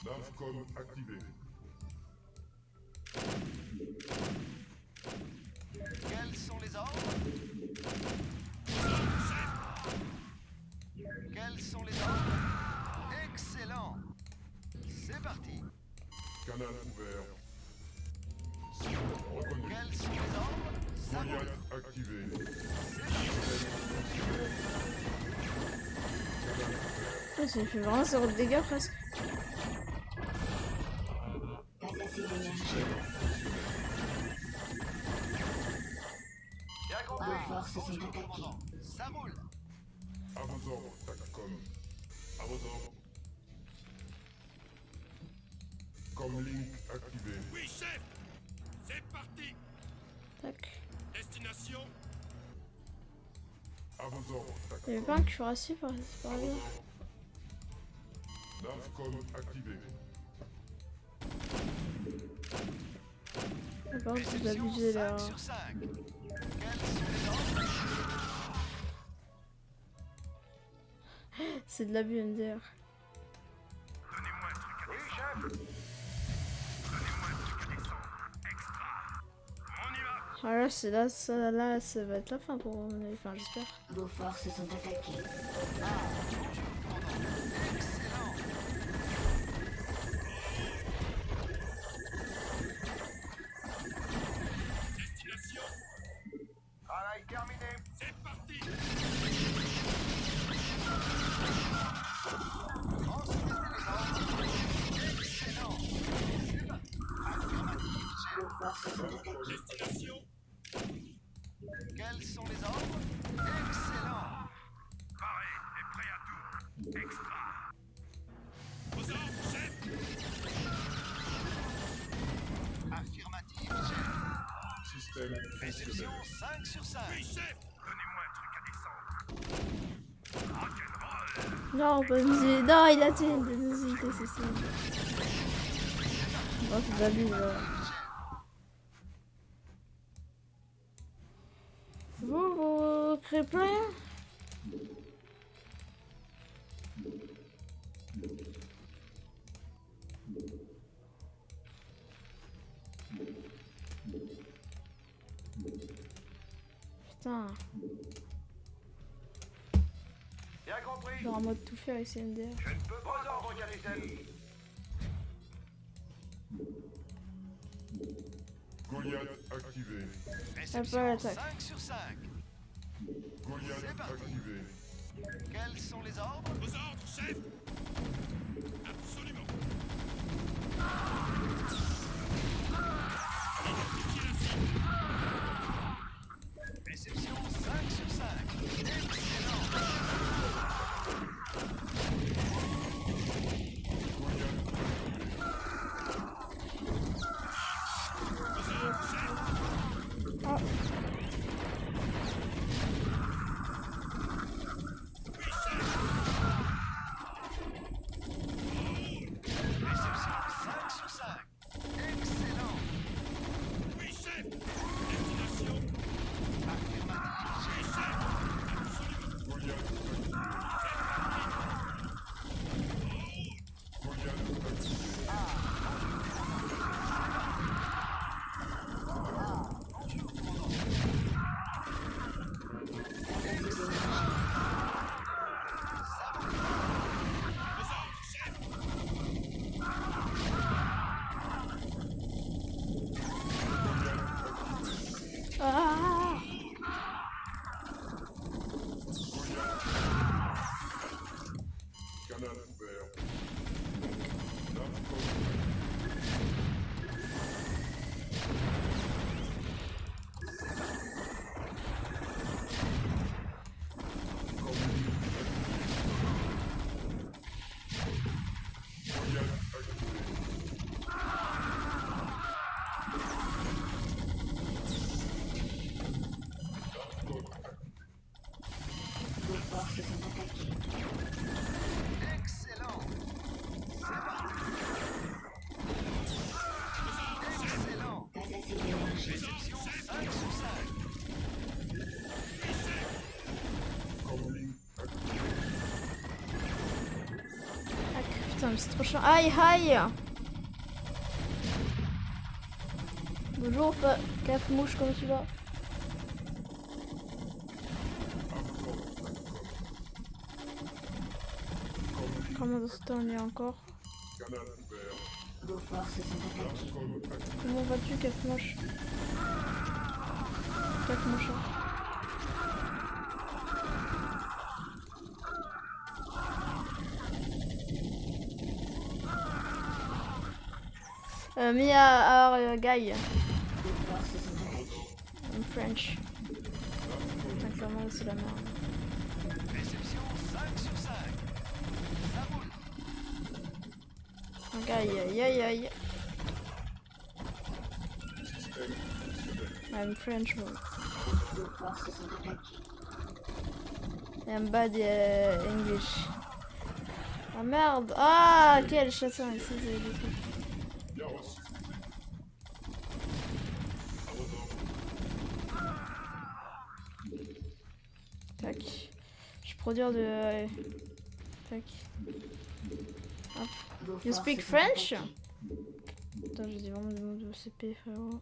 NAVCOM activé.
Quels sont les ordres? Quels sont les ordres? Excellent. C'est parti.
Canal ouvert. Cible reconnu.
Quels sont les ordres? Ça roule.
Goliath activé.
Oh, ça fait vraiment 0 de dégâts presque.
Pas assez d'énergie.
Bien compris.
Vos forces sont
Bonjour,
attaquées.
commandant. Ça roule.
À vos ordres, TACCOM. À vos ordres. Comlink activé.
Oui, chef. C'est parti.
Tac.
Destination.
À vos ordres,
Il y avait
TACCOM.
pas un cuirassier par là.
NAVCOM activé.
D'accord, vous
Réception
abusez
5
là.
sur 5. Quels sont les ordres?
C'est de l'abus MDR.
Oui, chef.
Ah là, c'est là, ça va être la fin pour mon avis. Enfin, j'espère.
Vos forces sont attaquées.
Excellent.
Destination.
Travail terminé.
C'est parti.
Transmettez les ordres. Excellent. C'est parti. Affirmatif, chef.
Vos forces sont attaquées.
Destination.
Quels sont les ordres? Excellent.
Paré et prêt à tout. Extra. Vos ordres, chef.
Affirmatif, chef.
Système
Réception
fonctionnel.
5 sur 5.
Oui, chef. Donnez-moi un truc à descendre. Rock'n'roll.
Non, pas musique. Non, il a tué une des deux unités, c'est ça. Bon, c'est de l'abus là. Vous créez plus rien? Putain,
Bien compris.
genre en mode tout faire avec CMDR.
Je ne peux pas. Vos ordres, capitaine.
Goliath activé.
Réception
l'attaque.
5 sur 5.
Goliath
C'est parti.
activé.
Quels sont les ordres?
Vos ordres, chef. Absolument.
Réception 5 sur 5. Excellent. Réception 5 sur 5. Excellent.
Oui, chef. Réception 5 sur 5.
Comlink activé.
Ah, putain, mais c'est trop chiant. Aïe, aïe. Bonjour, Cap Mouche, comment tu vas? Comment dans ce temps il y a encore?
Canal ouvert.
Vos forces sont attaquées.
Darkcom activé.
Comment vas-tu, Cap Mouche? Cap Mouche. Mia, our guy.
Vos forces sont attaquées.
In French. Putain, clairement, c'est la merde.
Réception 5 sur 5. Ça roule.
Un gars, aïe, aïe, aïe. I'm French, bro.
Vos forces sont attaquées.
I'm bad English. Ah merde! Ah, quel châtain ici, c'est des trucs.
Bien reçu.
Tac. Je vais produire de. Tac.
Vos
You
forces
speak
sont
French?
attaquées.
Putain, j'ai dit vraiment des mots de CP, frérot.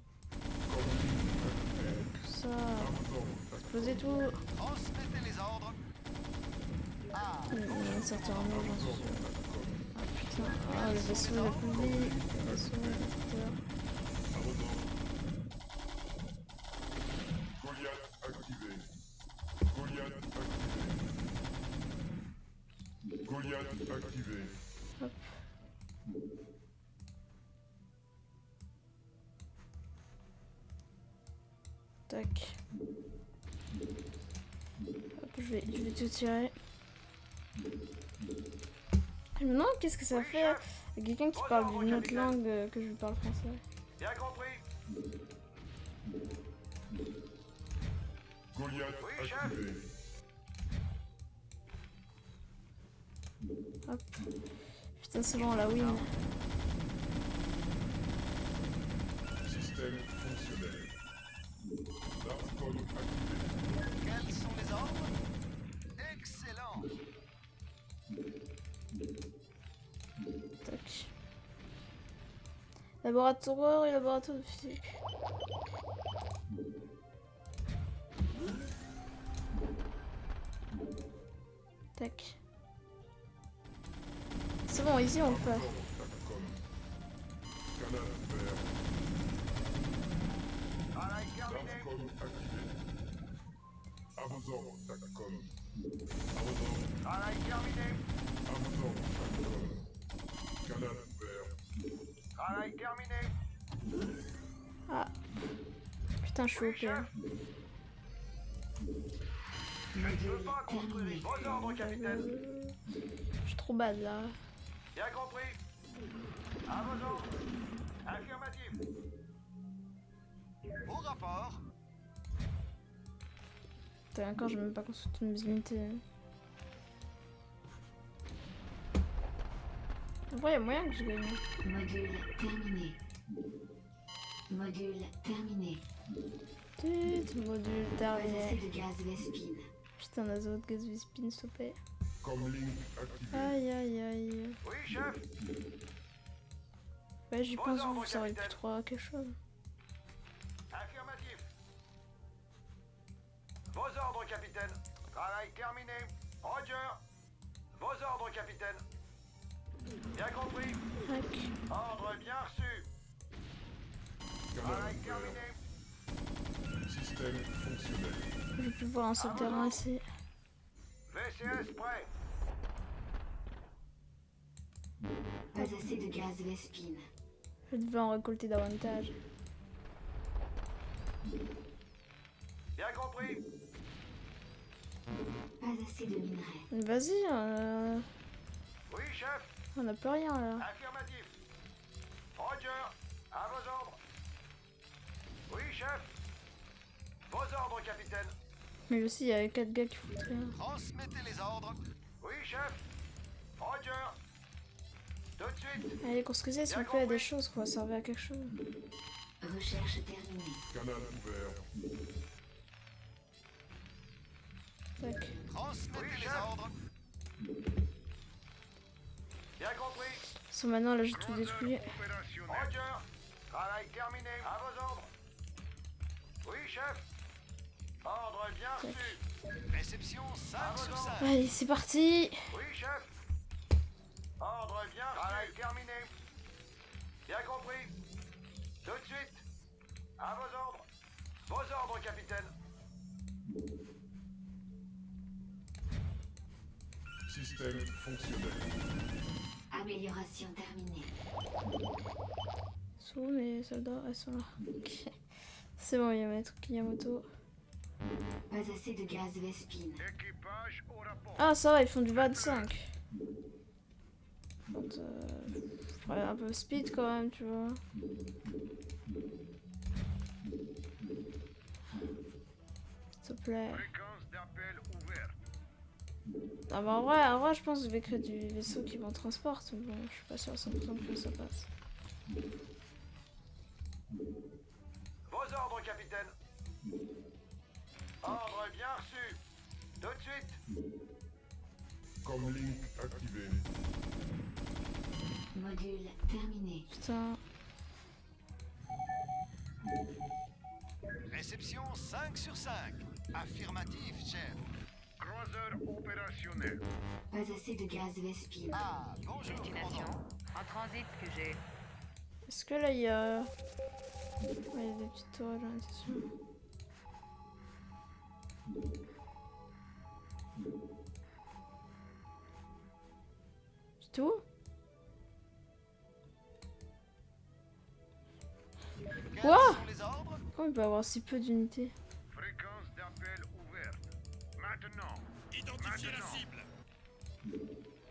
Tout ça. Explosez tout.
Transmettez les ordres.
Il va sortir un mot, j'en suis sûr. Ah putain. Ah, le vaisseau, il a plus de vie. Le vaisseau, il a peur.
Goliath activé. Goliath activé. Goliath activé.
Hop. Tac. Hop, je vais tout tirer. Je me demande qu'est-ce que ça fait. Il y a quelqu'un qui parle d'une autre langue que je parle français.
Bien compris.
Goliath
Oui, chef.
activé.
Hop. Putain, c'est bon, la win.
Système fonctionnel. Darkcom activé.
Quels sont les ordres? Excellent.
Tac. Laboratoire et laboratoire de physique. Tac. C'est bon, ici on le fait.
Darkcom. Canal ouvert.
Travail terminé.
Darkcom activé. À vos ordres, Darkcom. À vos ordres.
Travail terminé.
À vos ordres, Darkcom. Canal ouvert.
Travail terminé.
Ah. Putain, je suis OP. hein.
Je ne peux
Module
pas construire.
terminé.
Vos ordres, capitaine.
Je suis trop bad là.
Bien compris. À vos ordres. Affirmatif.
Au rapport.
Putain, encore, j'ai même pas construit toutes mes unités. En vrai, il y a moyen que je gagne.
Module terminé. Module terminé.
Module
Pas assez
terminé.
de gaz Vespine.
Putain, d'azote, gaz Vespine, s'il te plaît.
Comlink activé.
Aïe aïe aïe.
Oui, chef.
Ouais, j'y
Vos
pense,
ordres,
vous serez plus
capitaine.
trop à quelque chose.
Affirmatif. Vos ordres, capitaine. Travail terminé. Roger. Vos ordres, capitaine. Bien compris.
Tac.
Ordre bien reçu.
Canal
Travail
ouvert.
terminé.
Système fonctionnel.
Je vais plus voir un seul terrain ici.
VCS prêt.
Pas assez de gaz Vespine.
Je devais en récolter davantage.
Bien compris.
Pas assez de minerais.
Vas-y,
Oui, chef.
on a plus rien là.
Affirmatif. Roger. À vos ordres. Oui, chef. Vos ordres, capitaine.
Mais aussi, il y avait 4 gars qui foutent rien.
Transmettez les ordres.
Oui, chef. Roger. Tout de suite.
Allez, construisez s'il vous plaît des choses qui vont servir à quelque chose.
Recherche terminée.
Canal ouvert.
Tac.
Oui, chef. Bien compris.
So, maintenant, là, j'ai tout détruit.
Opérationnel.
Roger. Travail terminé. À vos ordres. Oui, chef. Ordre bien reçu.
Réception 5 sur 5.
Allez, c'est parti.
Oui, chef. Ordre bien reçu. Travail terminé. Bien compris. Tout de suite. À vos ordres. Vos ordres, capitaine.
Système fonctionnel.
Amélioration terminée.
Sont où mes soldats? Elles sont là. Ok. C'est bon, il y a Maître Kiyamoto.
Pas assez de gaz Vespine.
Équipage au rapport.
Ah, ça va, ils font du 25. Quand, faudrait un peu speed quand même, tu vois. S'il te plaît.
Fréquence d'appel ouverte.
Ah bah en vrai, je pense que je vais créer du vaisseau qui vont transporter, mais bon, je suis pas sûr à 100% que ça passe.
Vos ordres, capitaine. Ordre bien reçu. Tout de suite.
Comlink activé.
Module terminé.
Putain.
Réception 5 sur 5. Affirmatif, chef.
Croiseur opérationnel.
Pas assez de gaz Vespine.
Ah, bonjour,
Destination
commandant.
en transit que j'ai.
Est-ce que là il y a... Ouais, il y a des petites tours, j'en étais sûr. C'est tout?
Quels
Quoi?
sont les ordres?
Comment il peut avoir si peu d'unités?
Fréquence d'appel ouverte. Maintenant.
Identifiez la
Maintenant.
cible.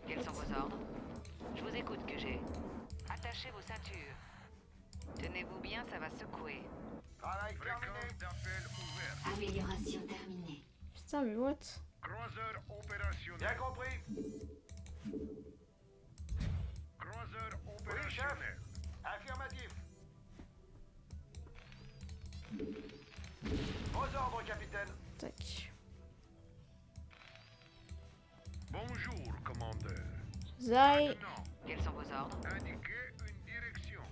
Quels sont vos ordres? Je vous écoute que j'ai. Attachez vos ceintures. Tenez-vous bien, ça va secouer.
Travail terminé.
Fréquence d'appel ouverte.
Amélioration terminée.
Putain, mais what?
Croiseur opérationnel.
Bien compris.
Croiseur
Oui, chef.
opérationnel.
Affirmatif. Vos ordres, capitaine.
Tac.
Bonjour, commandeur.
Zai.
Maintenant,
Quels sont vos ordres?
indiquez une direction.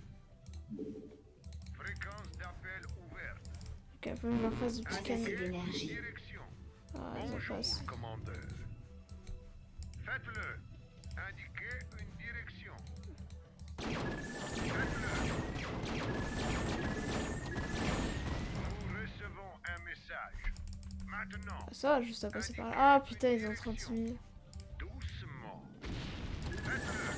Fréquence d'appel ouverte.
Ok, faut que je leur fasse du
Pas
petit
assez
canot.
d'énergie.
Direction.
Ah, ça
Bonjour,
passe.
commandeur. Faites-le. Indiquez une direction. Faites-le. Nous recevons un message. Maintenant,
Ça va, juste à passer par là. Ah putain, ils ont 30 000.
doucement. Faites-le.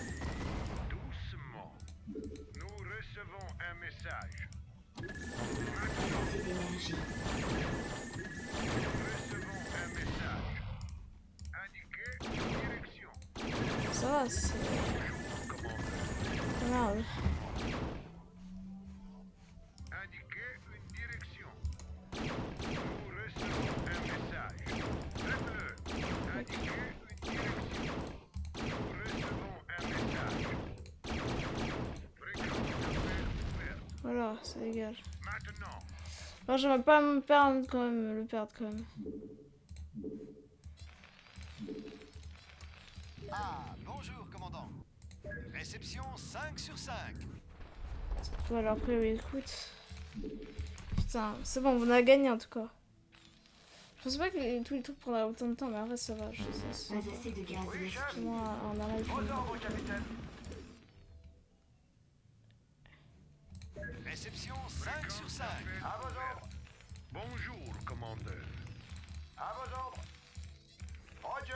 Doucement. Nous recevons un message.
Pas assez d'énergie.
Nous recevons un message. Indiquez une direction.
Ça va, c'est
Commandeur.
pas mal.
Indiquez une direction. Nous recevons un message. Faites-le. Indiquez une direction. Nous recevons un message. Fréquence d'appel ouverte.
Voilà, ça dégage.
Maintenant,
Alors j'aimerais pas me perdre quand même, le perdre quand même.
Ah, bonjour, commandant. Réception 5 sur 5.
Voilà, après, oui, écoute. Putain, c'est bon, on a gagné en tout cas. Je pensais pas que tous les trucs prendraient autant de temps, mais après ça va. Je sais,
Pas assez de gaz
Oui, chef.
Vespine.
moi en arrive.
Vos ordres, capitaine.
Réception 5 sur 5.
À vos ordres.
bonjour, commandeur.
À vos ordres. Roger.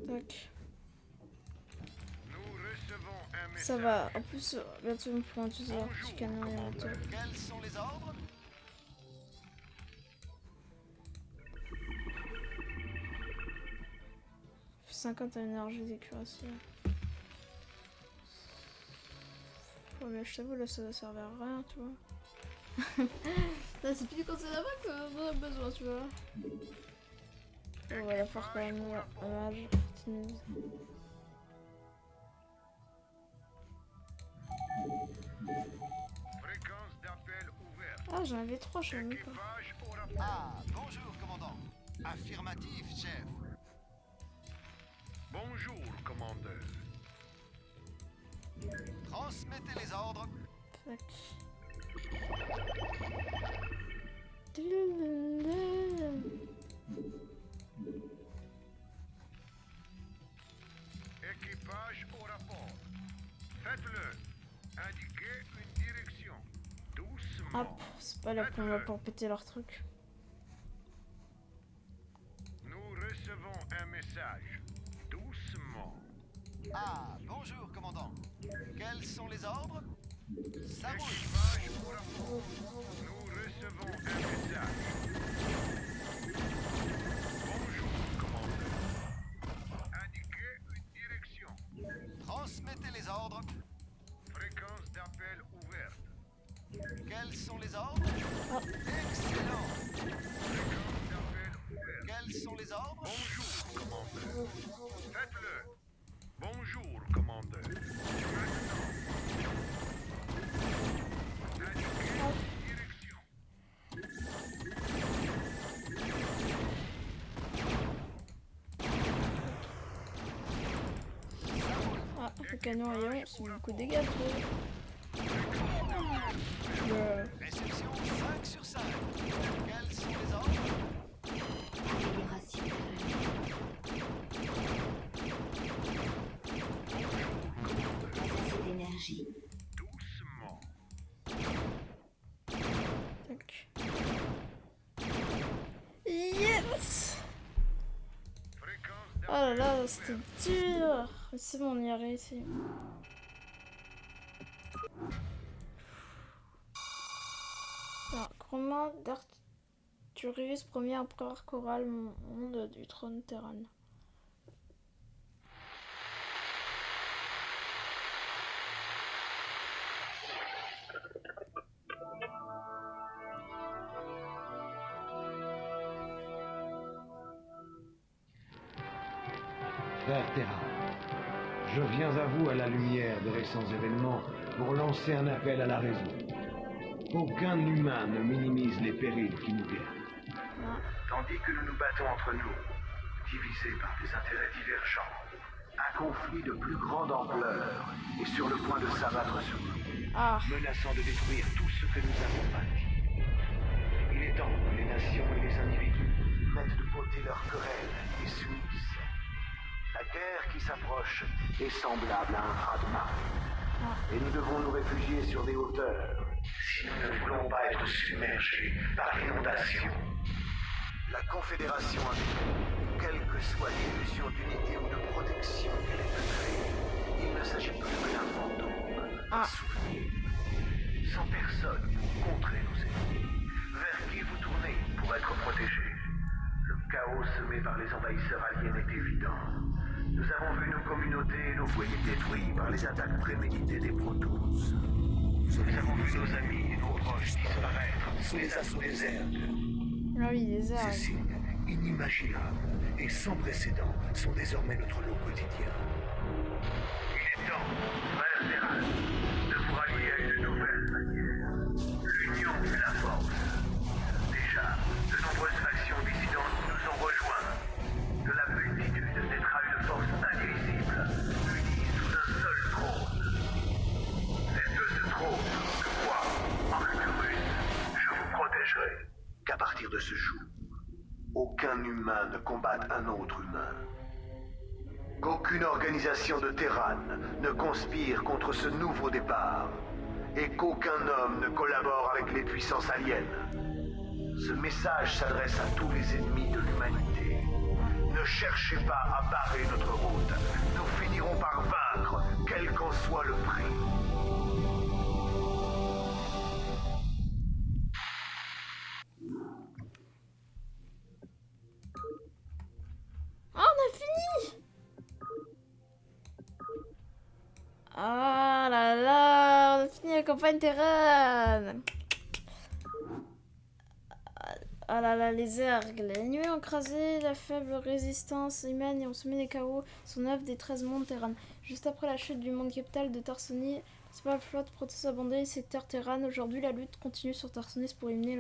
Tac.
Nous recevons un message.
Ça va. En plus, bientôt on pourra utiliser leur petit canon et un moteur.
Quels sont les ordres?
Fait 50 en énergie d'écuracy. Ouais, mais je t'avoue, là ça va servir à rien, tu vois. Là, c'est plus quand c'est là-bas qu'on a besoin, tu vois. On va la faire quand même un mage. Ah, j'en avais 3, je savais même pas.
Équipage au rapport.
Ah, bonjour, commandant. Affirmatif, chef.
Bonjour, commandeur.
Transmettez les ordres.
Fuck.
Équipage au rapport. Faites-le. Indiquez une direction. Doucement.
Hop, c'est pas là qu'on va pour péter leur truc.
Nous recevons un message. Doucement.
Ah, bonjour, commandant. Quels sont les ordres? Ça roule.
Équipage au rapport. Nous recevons un message. Bonjour, commandeur. Indiquez une direction.
Transmettez les ordres.
Fréquence d'appel ouverte.
Quels sont les ordres? Excellent.
Fréquence d'appel ouverte.
Quels sont les ordres?
Bonjour, commandeur. Faites-le. Bonjour, commandeur. Maintenant. Indiquez une direction.
Ah, le canon ailleurs, c'est beaucoup de dégâts, trop.
Réception 5 sur 5. Quels sont les ordres?
Amélioration de pas assez d'énergie.
Doucement.
Tac. Yes!
Fréquence
Oh là là,
d'appel
c'était
ouverte.
dur! Mais c'est bon, on y a réussi. Alors, Romain d'Arturius, premier empereur choral monde du trône Terran.
Frère Terra, je viens à vous à la lumière des récents événements pour lancer un appel à la raison. Aucun humain ne minimise les périls qui nous guettent.
Tandis que nous nous battons entre nous, divisés par des intérêts divergents,
Un conflit de plus grande ampleur est sur le point de s'abattre sur nous,
Ah,
menaçant de détruire tout ce que nous avons bâti. Il est temps que les nations et les individus mettent de côté leurs querelles et s'unissent. La guerre qui s'approche est semblable à un raz-de-marée. Et nous devons nous réfugier sur des hauteurs si nous ne voulons pas être submergés par l'inondation.
La Confédération a dit, quelle que soit l'illusion d'unité ou de protection qu'elle ait créée, il ne s'agit plus que d'un fantôme, un souvenir.
sans personne pour contrer nos ennemis. Vers qui vous tournez pour être protégés? Le chaos semé par les envahisseurs aliens est évident. Nous avons vu nos communautés et nos foyers détruits par les attaques préméditées des Protoss. Nous avons vu nos amis et nos proches disparaître sous les assauts des Zerg.
ah oui, les airs.
Ces signes inimaginables et sans précédent sont désormais notre lot quotidien. Il est temps, frère Terran, de vous rallier à une nouvelle manière. L'union fait la force. Déjà, de nombreuses factions dissidentes nous ont rejoints. De la multitude naîtra une force indivisible, unie sous un seul trône. C'est de ce trône que moi, Arcturus, je vous protégerai.
Qu'à partir de ce jour, aucun humain ne combatte un autre humain. Qu'aucune organisation de Terran ne conspire contre ce nouveau départ. Et qu'aucun homme ne collabore avec les puissances aliens. Ce message s'adresse à tous les ennemis de l'humanité. Ne cherchez pas à barrer notre route. Nous finirons par vaincre, quel qu'en soit le prix.
Ah, on a fini! Ah là là, on a fini la campagne Terran! Ah là là, les Zergs. Les ennemis ont écrasé la faible résistance humaine et ont semé les chaos. Son œuvre des 13 mondes Terran. Juste après la chute du monde capital de Tarsonie, C'est pas la flotte Protoss abandonné le secteur Terran. Aujourd'hui, la lutte continue sur Tarsonis pour éliminer